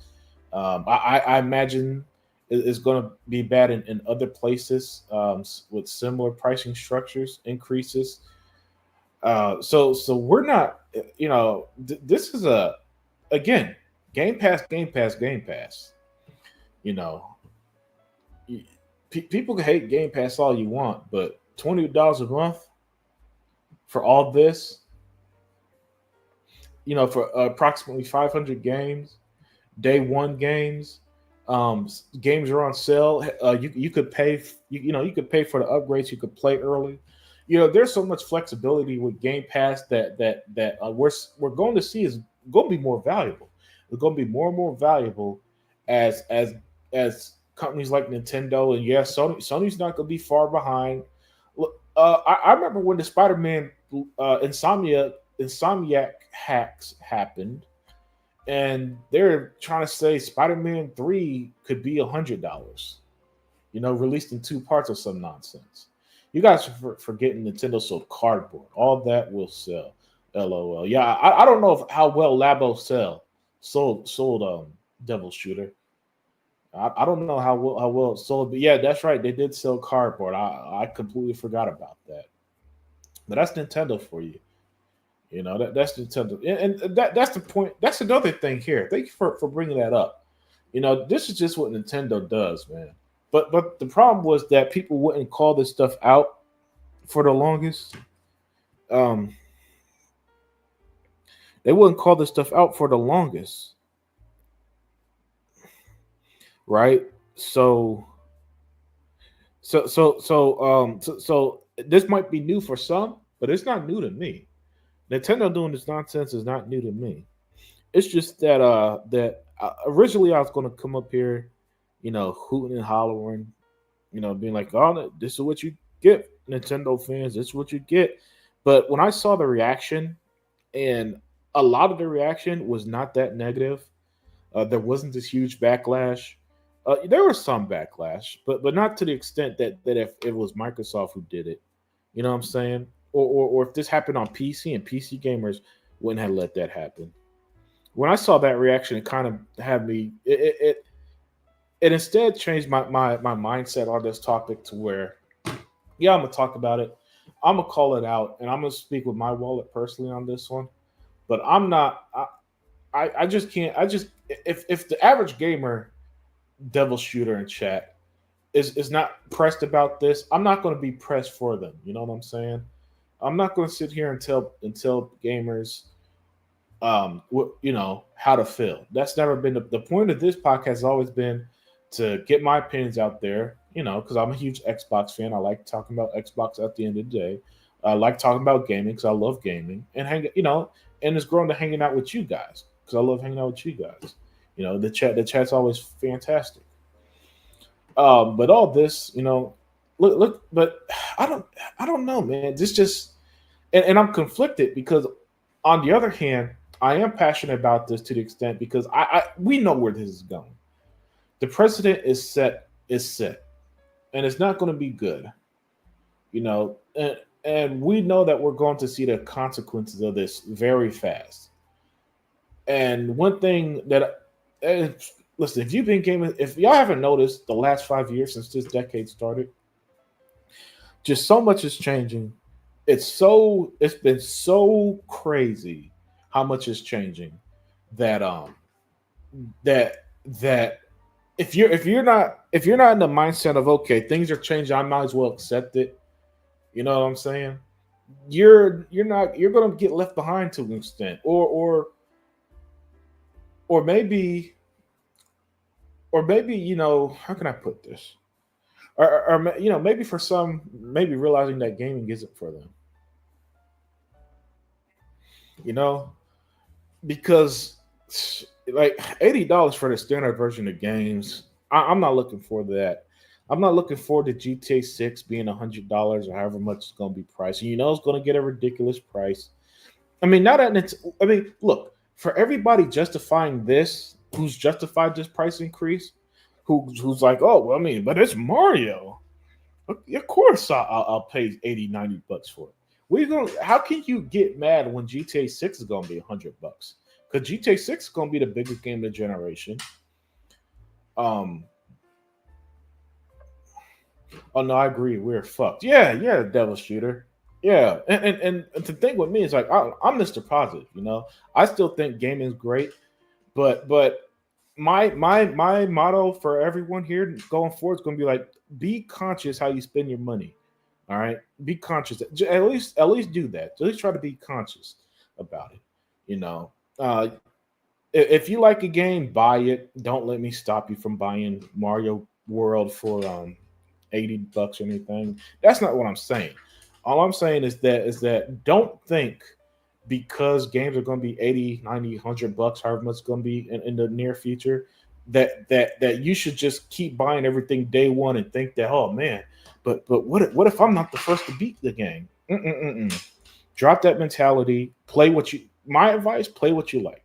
I imagine it's going to be bad in other places with similar pricing structures increases. So we're not this is a again Game Pass, Game Pass, Game Pass. You know, people can hate Game Pass all you want, but $20 a month for all this, for approximately 500 games, day one games. Games are on sale. You could pay. You could pay for the upgrades. You could play early. There's so much flexibility with Game Pass that we're going to see is going to be more valuable. It's going to be more and more valuable as companies like Nintendo and yes, Sony's not going to be far behind. Look, I remember when the Spider-Man Insomniac hacks happened, and they're trying to say Spider-Man 3 could be $100. Released in two parts or some nonsense. You guys are forgetting Nintendo sold cardboard. All that will sell. LOL. Yeah, I don't know how well Labo sold Devil Shooter. I don't know how well it sold, but yeah, that's right. They did sell cardboard. I completely forgot about that. But that's Nintendo for you. That's Nintendo, and that's the point. That's another thing here. Thank you for bringing that up. This is just what Nintendo does, man. But the problem was that people wouldn't call this stuff out for the longest. Um, they wouldn't call this stuff out for the longest, right? So this might be new for some, but it's not new to me. Nintendo doing this nonsense is not new to me. It's just that originally I was going to come up here, hooting and hollering, being like, "Oh, this is what you get, Nintendo fans. This is what you get." But when I saw the reaction, and a lot of the reaction was not that negative. There wasn't this huge backlash. There was some backlash, but not to the extent that if it was Microsoft who did it, you know what I'm saying, or if this happened on PC and PC gamers wouldn't have let that happen. When I saw that reaction, it kind of had me. It instead changed my mindset on this topic to where, yeah, I'm gonna talk about it. I'm gonna call it out, and I'm gonna speak with my wallet personally on this one. But I'm not. I just can't. I just if the average gamer, devil shooter in chat is not pressed about this, I'm not going to be pressed for them. You know what I'm saying? I'm not going to sit here and tell gamers how to feel. That's never been the point of this podcast. Has always been to get my opinions out there. Because I'm a huge Xbox fan. I like talking about Xbox at the end of the day. I like talking about gaming because I love gaming and and it's grown to hanging out with you guys because I love hanging out with you guys. The chat's always fantastic. But all this, look, but I don't, I don't know, man. This just, and I'm conflicted because, on the other hand, I am passionate about this to the extent because we know where this is going. The precedent is set, and it's not going to be good, and we know that we're going to see the consequences of this very fast. And one thing that, uh, listen, if you've been gaming, if y'all haven't noticed the last 5 years since this decade started, just so much is changing. It's been so crazy how much is changing that that if you're not in the mindset of okay, things are changing, I might as well accept it. You know what I'm saying? You're gonna get left behind to an extent, or maybe or maybe how can I put this? Or maybe for some, maybe realizing that gaming isn't for them. You know, because like $80 for the standard version of games, I'm not looking forward to that. I'm not looking forward to GTA 6 being $100 or however much it's going to be priced. And it's going to get a ridiculous price. I mean, not that it's. I mean, look, for everybody justifying this, who's justified this price increase, who's like, oh, well, I mean, but it's Mario. Of course, I'll pay 80, $90 for it. We going How can you get mad when GTA 6 is going to be $100? Because GTA 6 is going to be the biggest game of the generation. Um. Oh no, I agree. We're fucked. Yeah, yeah, Devil Shooter. Yeah, and the thing with me is like I'm Mr. Positive. I still think gaming is great, but my motto for everyone here going forward is going to be like, be conscious how you spend your money. All right, be conscious. At least do that. At least try to be conscious about it. You know, uh, if you like a game, buy it. Don't let me stop you from buying Mario World for $80 or anything. That's not what I'm saying. All I'm saying is that don't think because games are going to be 80, 90, $100, however much it's going to be in the near future, that you should just keep buying everything day one and think that, oh man, but what if I'm not the first to beat the game? Mm-mm-mm-mm. Drop that mentality. Play what you. My advice: play what you like.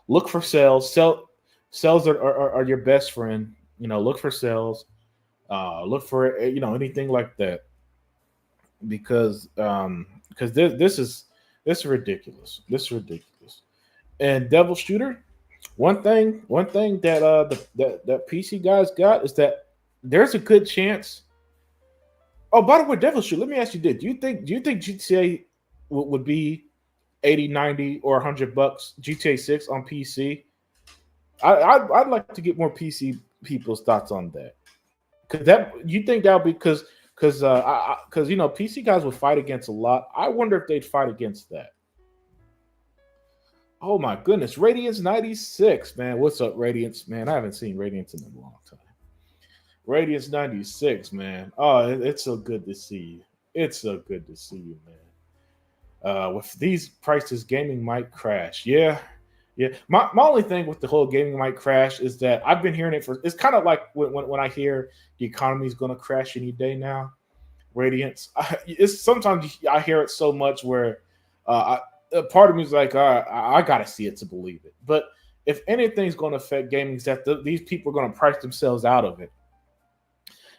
Look for sales. Sales are your best friend. Look for sales. Look for anything like that because this is ridiculous. This is ridiculous. And Devil Shooter, one thing that that PC guys got is that there's a good chance. Oh, by the way, Devil Shooter, let me ask you this: do you think GTA would be 80, 90, or $100 GTA 6 on PC? I'd like to get more PC people's thoughts on that. Because that you think that would be because PC guys would fight against a lot. I wonder if they'd fight against that. Oh my goodness, Radiance 96, man. What's up, Radiance? Man, I haven't seen Radiance in a long time. Radiance 96, man. Oh, it's so good to see you. It's so good to see you, man. With these prices, gaming might crash. Yeah, yeah. My only thing with the whole gaming might crash is that I've been hearing it for. It's kind of like when I hear the economy is going to crash any day now. Radiance. It's sometimes I hear it so much where a part of me is like, I got to see it to believe it. But if anything's going to affect gaming, is that these people are going to price themselves out of it.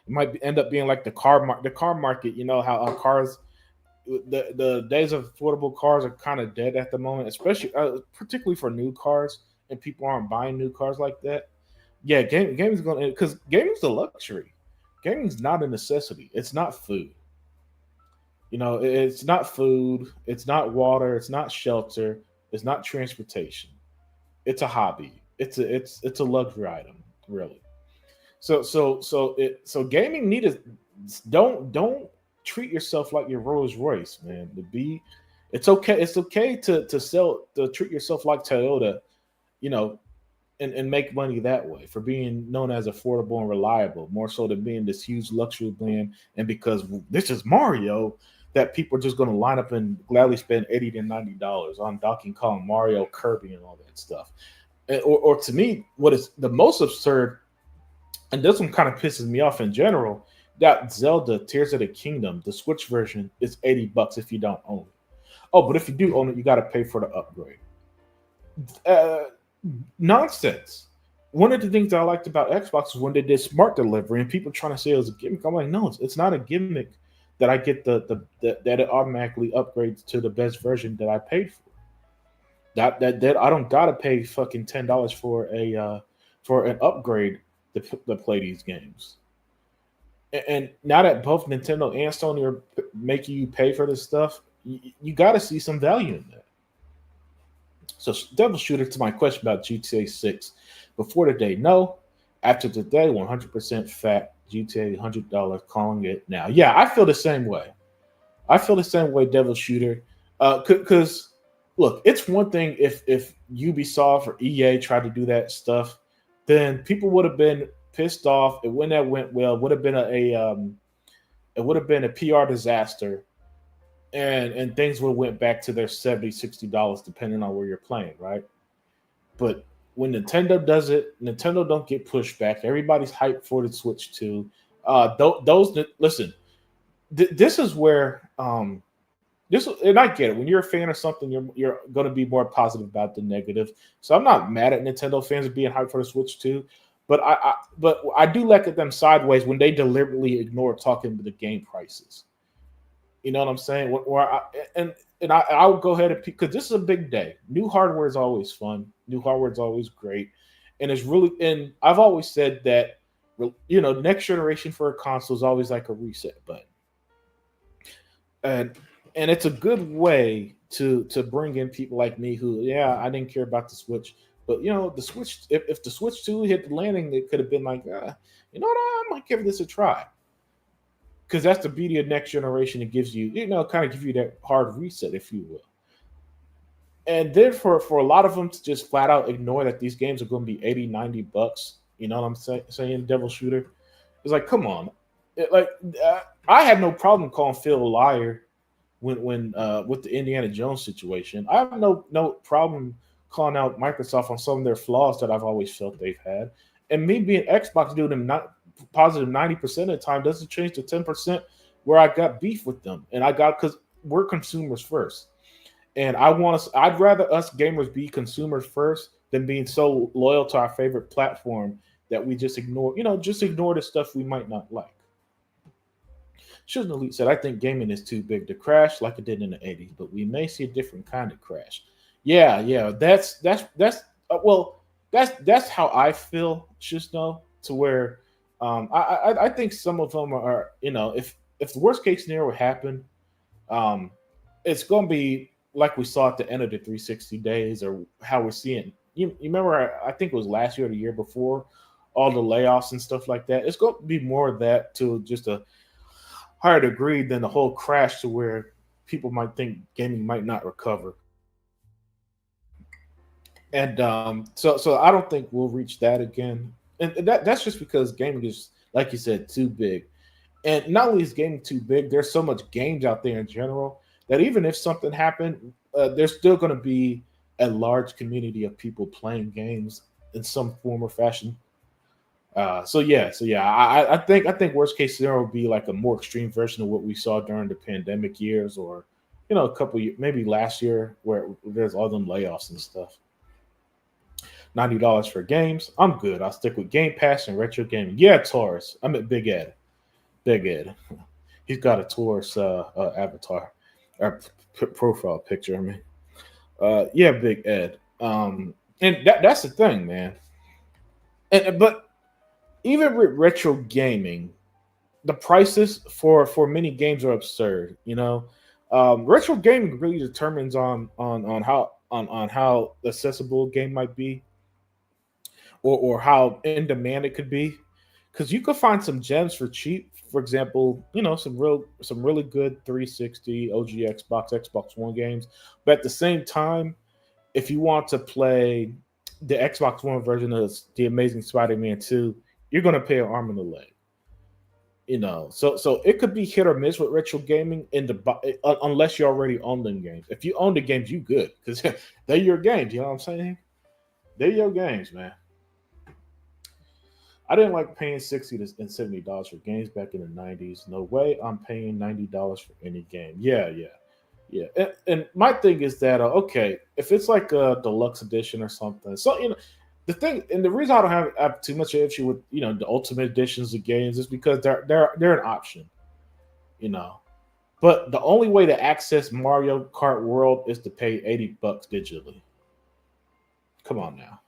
It might end up being like the car market. You know how cars the days of affordable cars are kind of dead at the moment, especially particularly for new cars, and people aren't buying new cars like that. Yeah, gaming's going to because gaming's a luxury. Gaming's not a necessity. It's not food. It's not food. It's not water. It's not shelter. It's not transportation. It's a hobby. It's a luxury item, really. So gaming need is don't treat yourself like your Rolls Royce, man. It's okay to treat yourself like Toyota, you know, and make money that way for being known as affordable and reliable, more so than being this huge luxury brand. And because this is Mario, that people are just going to line up and gladly spend $80 to $90 on Donkey Kong, Mario, Kirby, and all that stuff. Or to me, what is the most absurd, and this one kind of pisses me off in general, that Zelda Tears of the Kingdom, the Switch version, is $80 if you don't own it. Oh, but if you do own it, you got to pay for the upgrade. Uh, Nonsense. One of the things that I liked about Xbox is when they did smart delivery, and people trying to say it was a gimmick. I'm like, no, it's not a gimmick. That I get that it automatically upgrades to the best version that I paid for. That I don't gotta pay fucking $10 for an upgrade to play these games. And now that both Nintendo and Sony are making you pay for this stuff, you got to see some value in that. So, Devil Shooter, to my question about GTA 6, before today, no. After today, 100% fat. GTA $100, calling it now. Yeah, I feel the same way. I feel the same way, Devil Shooter. Because look, it's one thing if Ubisoft or EA try to do that stuff. then people would have been pissed off. It wouldn't have went well. It would have been it would have been a PR disaster, and things would have went back to their $70, $60 depending on where you're playing, right? But when Nintendo does it, Nintendo don't get pushback. Everybody's hyped for the Switch 2. Those listen, this is where this, and I get it. When you're a fan of something, you're going to be more positive about the negative. So I'm not mad at Nintendo fans being hyped for the Switch 2, but I do look at them sideways when they deliberately ignore talking about the game prices. You know what I'm saying? I would go ahead and because this is a big day. New hardware is always fun. New hardware is always great, and it's really. And I've always said that next generation for a console is always like a reset button, and it's a good way to bring in people like me who I didn't care about the Switch, but the Switch if the Switch 2 hit the landing, it could have been like you know what, I might give this a try because that's the beauty of next generation. It gives you, kind of give you that hard reset, if you will. And then for a lot of them to just flat out ignore that these games are going to be 80, $90, you know what I'm saying, Devil Shooter. It's like, come on. I had no problem calling Phil a liar when with the Indiana Jones situation. I have no problem calling out Microsoft on some of their flaws that I've always felt they've had. And me being Xbox doing them not positive 90% of the time doesn't change the 10% where I got beef with them. And I got, because we're consumers first. And I'd rather us gamers be consumers first than being so loyal to our favorite platform that we just ignore the stuff we might not like. Shouldn't Elite said, I think gaming is too big to crash like it did in the 80s, but we may see a different kind of crash. Yeah. That's how I feel, just know, to where I think some of them are, if the worst case scenario would happen, it's going to be like we saw at the end of the 360 days, or how we're seeing. You remember, I think it was last year or the year before, all the layoffs and stuff like that. It's going to be more of that to just a higher degree than the whole crash to where people might think gaming might not recover. And so I don't think we'll reach that again. And that's just because gaming is, like you said, too big. And not only is gaming too big, there's so much games out there in general that even if something happened, there's still going to be a large community of people playing games in some form or fashion. I think worst case scenario would be like a more extreme version of what we saw during the pandemic years, or a couple years, maybe last year, where there's all them layoffs and stuff. $90 for games, I'm good. I'll stick with Game Pass and retro gaming. Yeah, Taurus. I'm at Big Ed. Big Ed. He's got a Taurus avatar or profile picture. I mean, yeah, Big Ed. And that's the thing, man. But even with retro gaming, the prices for many games are absurd. Retro gaming really determines on how accessible a game might be, or how in demand it could be. Because you could find some gems for cheap. For example, some really good 360 OG Xbox One games. But at the same time, if you want to play the Xbox One version of The Amazing Spider-Man 2, you're going to pay an arm and a leg. So it could be hit or miss with retro gaming unless you already own them games. If you own the games, you good, because they're your games. You know what I'm saying? They're your games, man. I didn't like paying $60 and $70 for games back in the '90s. No way, I'm paying $90 for any game. Yeah. And my thing is that okay, if it's like a deluxe edition or something, so the thing, and the reason I don't have too much issue with the ultimate editions of games is because they're an option, But the only way to access Mario Kart World is to pay $80 digitally. Come on now.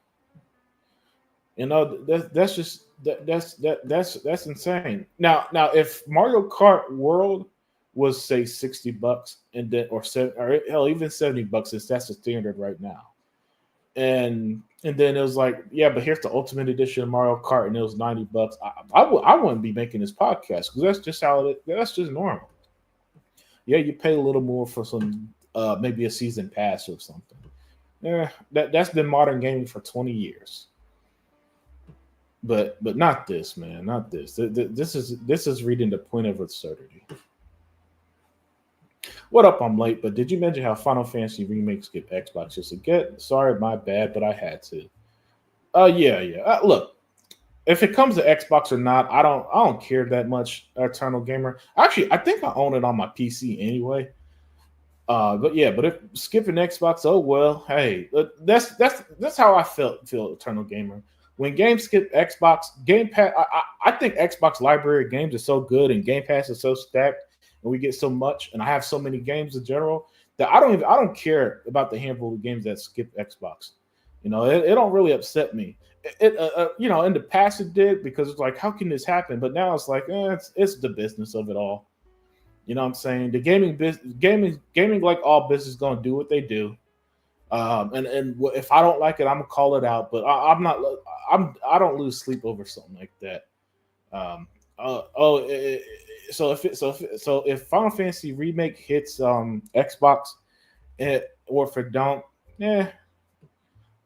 That's just that's insane. Now if Mario Kart World was say $60 and then or hell even $70, since that's the standard right now, and then it was like, yeah, but here's the ultimate edition of Mario Kart, and it was $90. I wouldn't be making this podcast, because that's just that's just normal. Yeah, you pay a little more for some maybe a season pass or something. Yeah, that's been modern gaming for 20 years. but not this, man, not this. This is reading the point of absurdity. What up? I'm late, but did you mention how Final Fantasy remakes get Xbox just again? Sorry, my bad, but I had to. Yeah, yeah. Look, if it comes to Xbox or not, I don't care that much. Eternal Gamer. Actually, I think I own it on my PC anyway. But yeah, but if skipping Xbox, oh well. Hey, that's how I feel Eternal Gamer. When games skip Xbox, Game Pass. I think Xbox library of games is so good, and Game Pass is so stacked, and we get so much, and I have so many games in general that I don't care about the handful of games that skip Xbox. It don't really upset me. In the past it did because it's like, how can this happen? But now it's like, it's the business of it all. You know what I'm saying? The gaming business, gaming, like all business, gonna do what they do. And if I don't like it, I'm gonna call it out. But I'm not. I don't lose sleep over something like that. Um, so if Final Fantasy remake hits Xbox, or if it don't, yeah,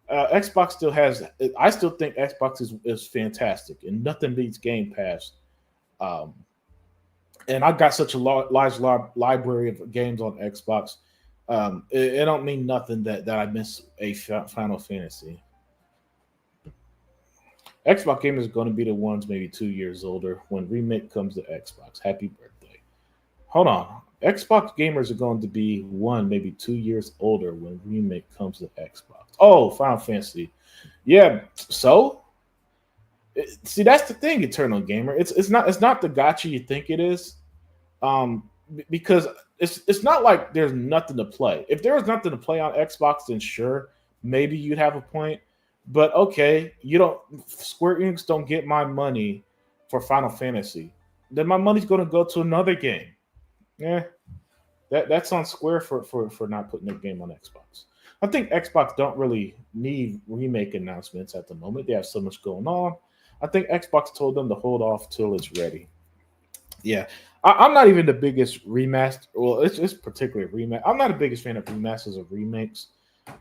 Xbox still has. I still think Xbox is fantastic, and nothing beats Game Pass. Um, and I got such a large library of games on Xbox. It don't mean nothing that I miss a Final Fantasy. Xbox gamers are going to be the ones maybe 2 years older when remake comes to Xbox. Happy birthday! Hold on, Xbox gamers are going to be maybe 2 years older when remake comes to Xbox. Oh, Final Fantasy, yeah. So see, that's the thing, Eternal Gamer. It's not the gotcha you think it is. Because it's not like there's nothing to play. If there was nothing to play on Xbox, then sure, maybe you'd have a point. But okay, you don't. Square Enix don't get my money for Final Fantasy. Then my money's going to go to another game. Yeah, that's on Square for not putting their game on Xbox. I think Xbox don't really need remake announcements at the moment. They have so much going on. I think Xbox told them to hold off till it's ready. Yeah, I'm not even the biggest remaster. Well, it's particularly remake. I'm not the biggest fan of remasters or remakes,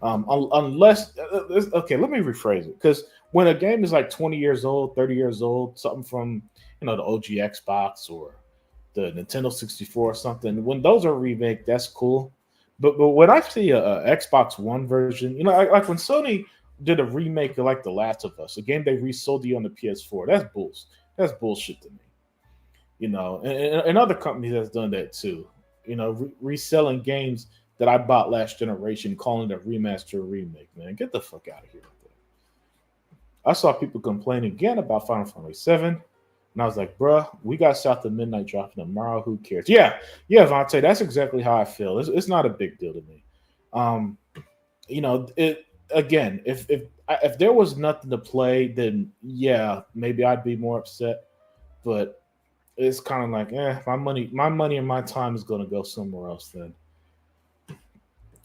unless okay. Let me rephrase it, because when a game is like 20 years old, 30 years old, something from the OG Xbox or the Nintendo 64 or something, when those are remake, that's cool. But when I see a Xbox One version, like when Sony did a remake of like The Last of Us, a game they resold you on the PS4, that's bullshit. That's bullshit to me. And other companies has done that too. Reselling games that I bought last generation, calling it a remaster or remake. Man, get the fuck out of here with that. I saw people complain again about Final Fantasy VII, and I was like, bruh, we got South of Midnight dropping tomorrow. Who cares? Yeah, yeah, Vontae, that's exactly how I feel. It's not a big deal to me. Um, it again. If there was nothing to play, then yeah, maybe I'd be more upset. But it's kind of like, my money and my time is going to go somewhere else. Then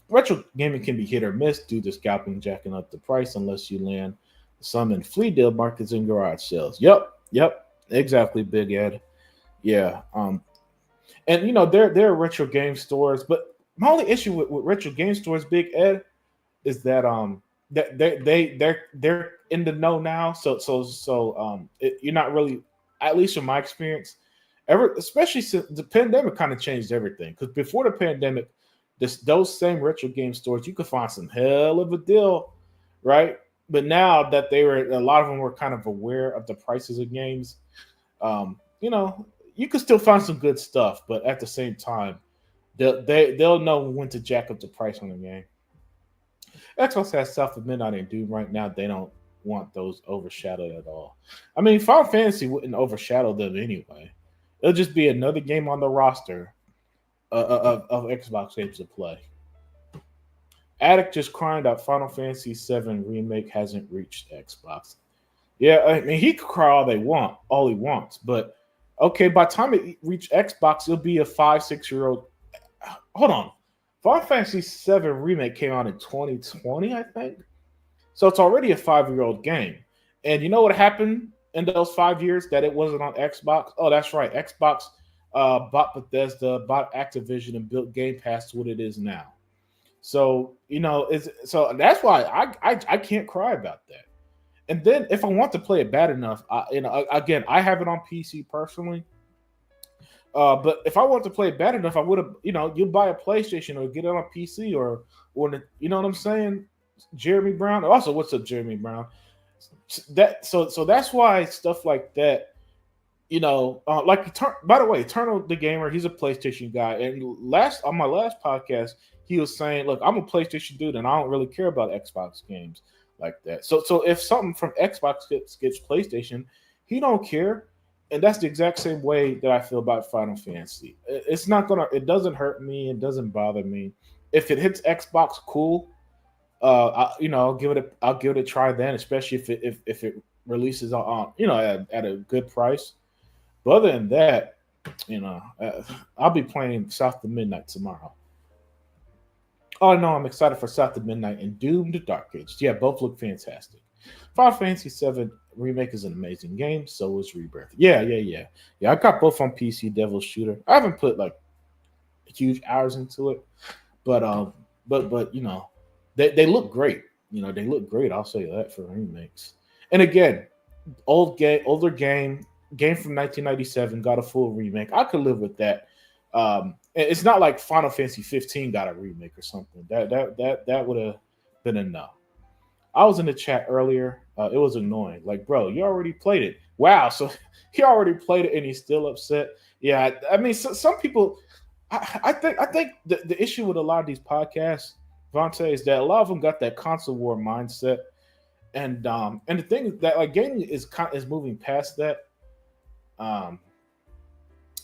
retro gaming can be hit or miss due to scalping, jacking up the price unless you land some in flea deal markets and garage sales. Yep, exactly, Big Ed. Yeah, and there are retro game stores, but my only issue with retro game stores, Big Ed, is that that they're in the know now. You're not really, at least from my experience, ever, especially since the pandemic kind of changed everything. Because before the pandemic, those same retro game stores, you could find some hell of a deal, right? But now that a lot of them were kind of aware of the prices of games, um, you know, you could still find some good stuff, but at the same time, they'll know when to jack up the price on the game. Xbox has South of Midnight and Doom right now. They don't want those overshadowed at all. I mean, Final Fantasy wouldn't overshadow them anyway. It'll just be another game on the roster of Xbox games to play. Addict just crying out Final Fantasy VII remake hasn't reached Xbox. Yeah, I mean he could cry all he wants, but okay, by the time it reach Xbox, it'll be a 5, 6 year old. Hold on, Final Fantasy VII remake came out in 2020, I think. So it's already a 5 year old game. And you know what happened in those 5 years that it wasn't on Xbox? Oh, that's right. Xbox bought Bethesda, bought Activision, and built Game Pass to what it is now. So that's why I can't cry about that. And then if I want to play it bad enough, again, I have it on PC personally. But if I want to play it bad enough, I would have, you buy a PlayStation or get it on PC you know what I'm saying? Jeremy Brown. Also, what's up, Jeremy Brown? So that's why stuff like that, by the way, Eternal the Gamer, he's a PlayStation guy, and on my last podcast, he was saying, "Look, I'm a PlayStation dude, and I don't really care about Xbox games like that." So if something from Xbox gets PlayStation, he don't care, and that's the exact same way that I feel about Final Fantasy. It doesn't hurt me, it doesn't bother me. If it hits Xbox, cool. I'll give it a try then, especially if it releases on at a good price. But other than that, I'll be playing South to Midnight tomorrow. Oh no, I'm excited for South to Midnight and Doom to Dark Ages. Yeah, both look fantastic. Final Fantasy VII Remake is an amazing game. So is Rebirth. Yeah. I got both on PC. Devil's Shooter. I haven't put like huge hours into it, but they look great. They look great. I'll say that for remakes. And again, older game from 1997 got a full remake. I could live with that. It's not like Final Fantasy 15 got a remake or something. That would have been enough. I was in the chat earlier. It was annoying. Like, bro, you already played it. Wow, so he already played it and he's still upset. Yeah, I mean, some people. I think the issue with a lot of these podcasts, Vontae, is that a lot of them got that console war mindset, and the thing is that like gaming is moving past that.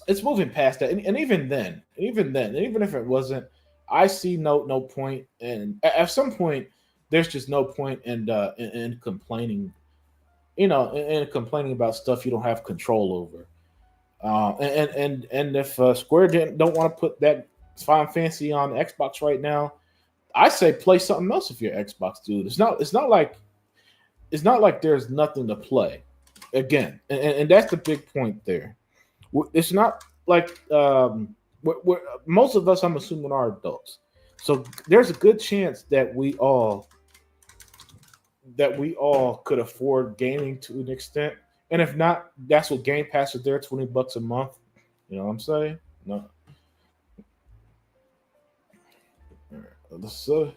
It's moving past that, and even if it wasn't, I see no point, and at some point, there's just no point in complaining, and complaining about stuff you don't have control over. And if Square don't want to put that Final Fantasy on Xbox right now, I say play something else if you're Xbox dude. It's not like there's nothing to play. Again, and that's the big point there. It's not like most of us, I'm assuming, are adults. So there's a good chance that we all could afford gaming to an extent. And if not, that's what Game Pass is there, $20 a month. You know what I'm saying? No. So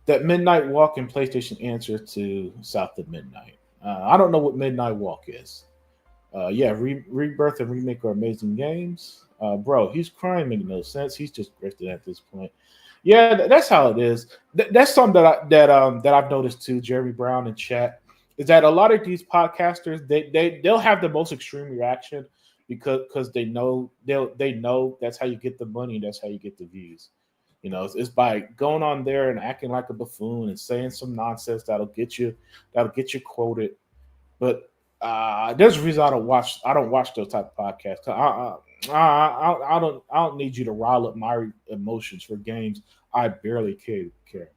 that Midnight Walk in PlayStation answer to South of Midnight. I don't know what Midnight Walk is. Rebirth and Remake are amazing games. Bro, he's crying making no sense. He's just grifting at this point. Yeah, that's how it is. That's something that I've noticed too. Jeremy Brown in chat is that a lot of these podcasters they'll have the most extreme reaction because they know that's how you get the money, that's how you get the views. It's by going on there and acting like a buffoon and saying some nonsense that'll get you quoted. But there's a reason I don't watch those type of podcasts. I don't need you to rile up my emotions for games I barely care about.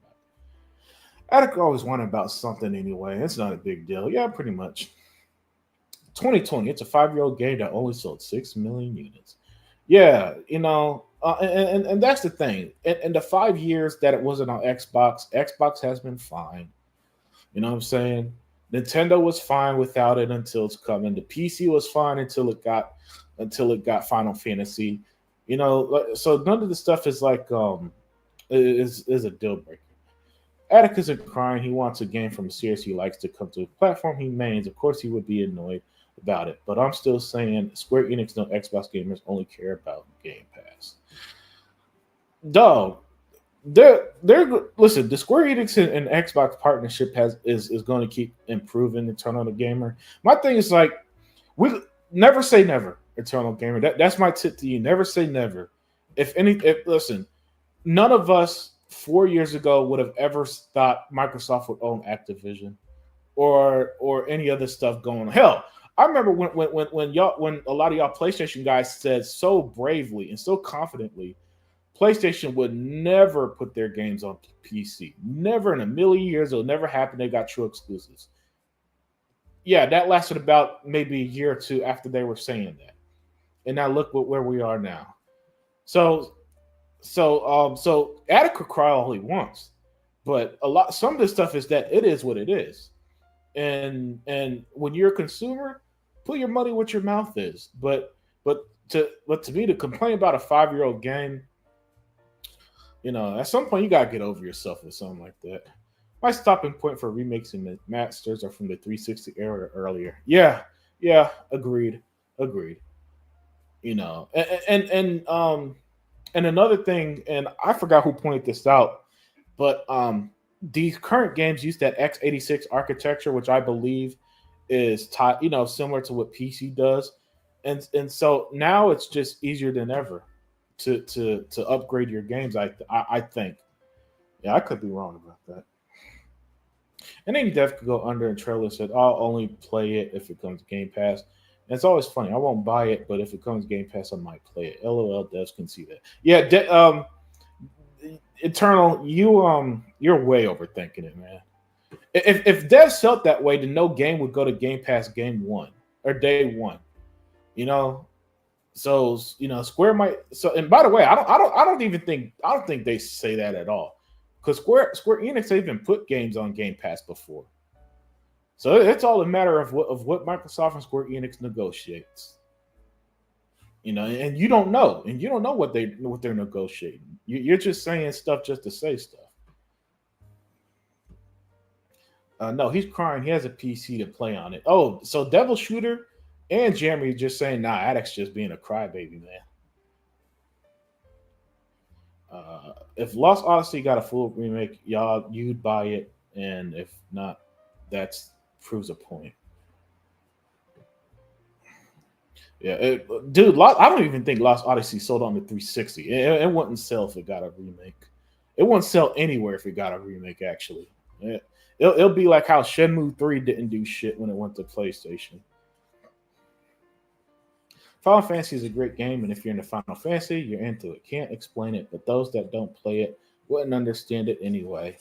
Attica always wanted about something anyway. It's not a big deal. Yeah, pretty much. 2020. It's a 5-year-old game that only sold 6 million units. Yeah, and that's the thing. In the 5 years that it wasn't on Xbox has been fine. You know what I'm saying? Nintendo was fine without it until it's coming. The PC was fine until it got Final Fantasy. So none of the stuff is like is a deal breaker. Attica isn't crying. He wants a game from a series he likes to come to a platform he mains. Of course, he would be annoyed about it, but I'm still saying Square Enix no Xbox gamers only care about Game Pass. Dog, listen. The Square Enix and Xbox partnership is going to keep improving. Eternal the Gamer. My thing is like, we never say never. Eternal Gamer. That's my tip to you. Never say never. Listen, none of us 4 years ago would have ever thought Microsoft would own Activision or any other stuff going on. Hell, I remember when a lot of y'all PlayStation guys said so bravely and so confidently PlayStation would never put their games on PC. Never in a million years. It'll never happen. They got true exclusives. Yeah, that lasted about maybe a year or two after they were saying that. And now look where we are now. So Attica cry all he wants. But some of the stuff is that it is what it is. And when you're a consumer, put your money where your mouth is. But to me, to complain about a 5-year-old game, at some point you gotta get over yourself with something like that. My stopping point for remakes and masters are from the 360 era or earlier. Yeah, yeah, agreed. And another thing, and I forgot who pointed this out, but these current games use that x86 architecture, which I believe is similar to what PC does, and so now it's just easier than ever to upgrade your games. I think. Yeah, I could be wrong about that. And then Dev could go under and trailer said, "I'll only play it if it comes Game Pass." And it's always funny. I won't buy it, but if it comes Game Pass, I might play it. LOL, devs can see that. Yeah, Eternal, you're way overthinking it, man. If devs felt that way, then no game would go to Game Pass game one or day one. You know, so Square might. So, and by the way, I don't think they say that at all, because Square Enix even put games on Game Pass before. So it's all a matter of what Microsoft and Square Enix negotiates. And you don't know what they're negotiating. You're just saying stuff just to say stuff. No, he's crying. He has a PC to play on it. Oh, so Devil Shooter and Jeremy just saying, nah, Addict's just being a crybaby, man. If Lost Odyssey got a full remake, you'd buy it, and if not, that's proves a point. Yeah, dude, I don't even think Lost Odyssey sold on the 360. It wouldn't sell if it got a remake. It wouldn't sell anywhere if it got a remake. Actually, it'll be like how Shenmue 3 didn't do shit when it went to PlayStation. Final Fantasy is a great game, and if you're into Final Fantasy, you're into it. Can't explain it, but those that don't play it wouldn't understand it anyway.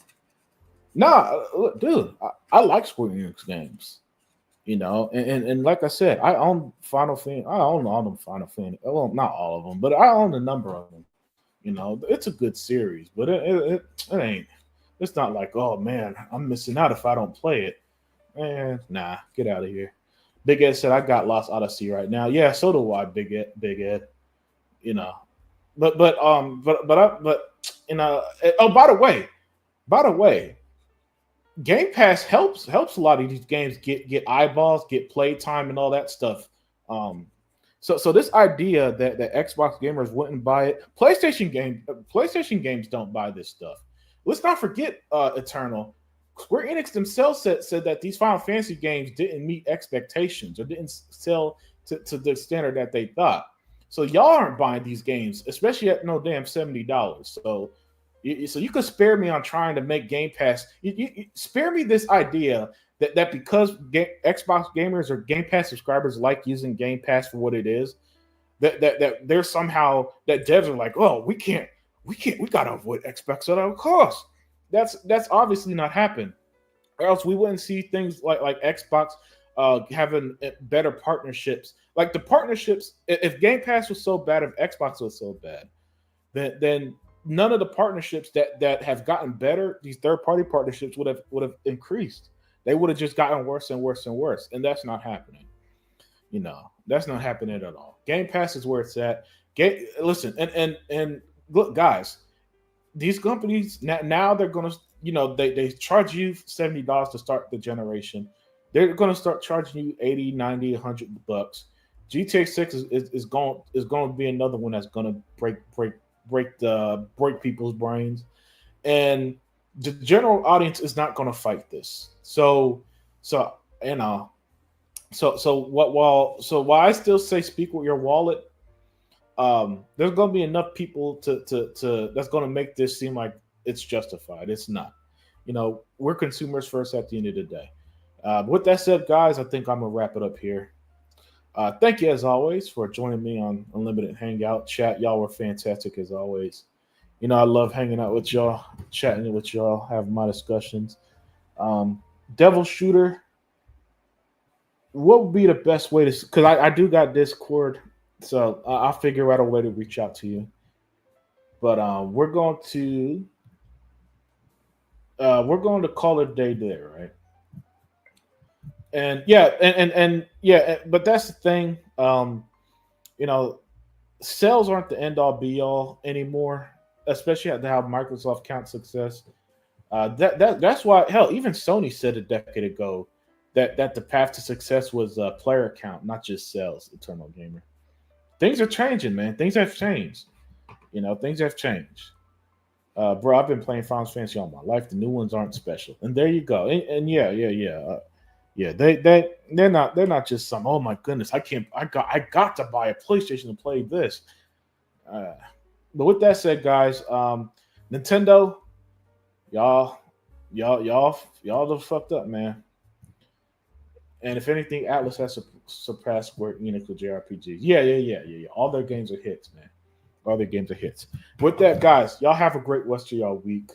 Nah, look, dude, I like Square Enix games. And like I said, I own Final Fantasy. I own all them Final Fantasy. Well, not all of them, but I own a number of them. It's a good series, but it ain't. It's not like, oh man, I'm missing out if I don't play it. Nah, get out of here. Big Ed said I got Lost Odyssey right now. Yeah, so do I, Big Ed. Big Ed. You know, but oh, by the way, Game Pass helps a lot of these games get eyeballs, get play time, and all that stuff. Um, so this idea that Xbox gamers wouldn't buy it, PlayStation games don't buy this stuff. Let's not forget Eternal. Square Enix themselves said that these Final Fantasy games didn't meet expectations or didn't sell to the standard that they thought. So y'all aren't buying these games, especially at no damn $70. So you could spare me on trying to make Game Pass. You spare me this idea that because Xbox gamers or Game Pass subscribers like using Game Pass for what it is, that there's somehow that devs are like, oh, we gotta avoid Xbox at all costs. That's obviously not happened, or else we wouldn't see things like Xbox having better partnerships. Like the partnerships, if Game Pass was so bad, if Xbox was so bad, then none of the partnerships that have gotten better, these third party partnerships would have increased. They would have just gotten worse and worse and worse, and that's not happening. That's not happening at all. Game Pass is where it's at. Listen, and look, guys, these companies now they're gonna they charge you $70 to start the generation. They're gonna start charging you 80, 90, $100. GTA 6 is going to be another one that's gonna break people's brains, and the general audience is not going to fight this. So you know, while I still say speak with your wallet, there's going to be enough people to that's going to make this seem like it's justified. It's not. We're consumers first at the end of the day. With that said, guys, I think I'm gonna wrap it up here. Thank you as always for joining me on Unlimited Hangout chat. Y'all were fantastic as always. I love hanging out with y'all, chatting with y'all, having my discussions. Devil Shooter, what would be the best way to? Because I do got Discord, so I'll figure out a way to reach out to you. But we're going to call it a day there, right? And yeah, and yeah, but that's the thing. You know, sales aren't the end all be all anymore, especially at how Microsoft counts success. That's why hell, even Sony said a decade ago that the path to success was player count, not just sales. Eternal Gamer. Things are changing, man. Things have changed. You know, things have changed. Bro, I've been playing Final Fantasy all my life. The new ones aren't special, and there you go. And yeah, yeah. They're not just some. Oh my goodness, I got to buy a PlayStation to play this. Uh, but with that said, guys, Nintendo, y'all, y'all the fucked up, man. And if anything, Atlas has surpassed Square Enix with JRPGs. Yeah. All their games are hits, man. All their games are hits. With that, guys, y'all have a great rest of y'all week.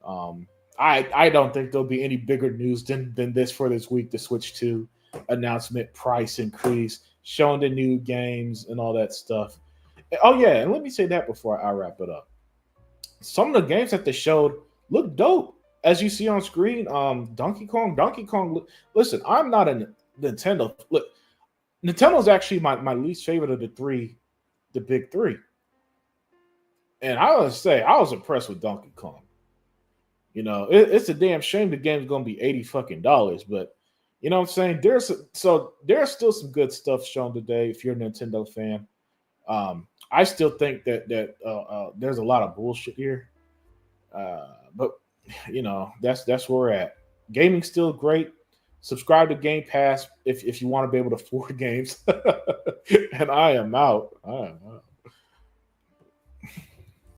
Um, I don't think there'll be any bigger news than this for this week. The Switch 2 announcement, price increase, showing the new games and all that stuff. Oh yeah, and let me say that before I wrap it up. Some of the games that they showed look dope. As you see on screen, Donkey Kong. Listen, I'm not a Nintendo. Look, Nintendo's actually my least favorite of the three, the big three. And I would say I was impressed with Donkey Kong. You know, it's a damn shame the game's gonna be 80 fucking dollars, but you know what I'm saying? There's still some good stuff shown today if you're a Nintendo fan. I still think that there's a lot of bullshit here. But you know, that's where we're at. Gaming's still great. Subscribe to Game Pass if you want to be able to afford games. And I am out.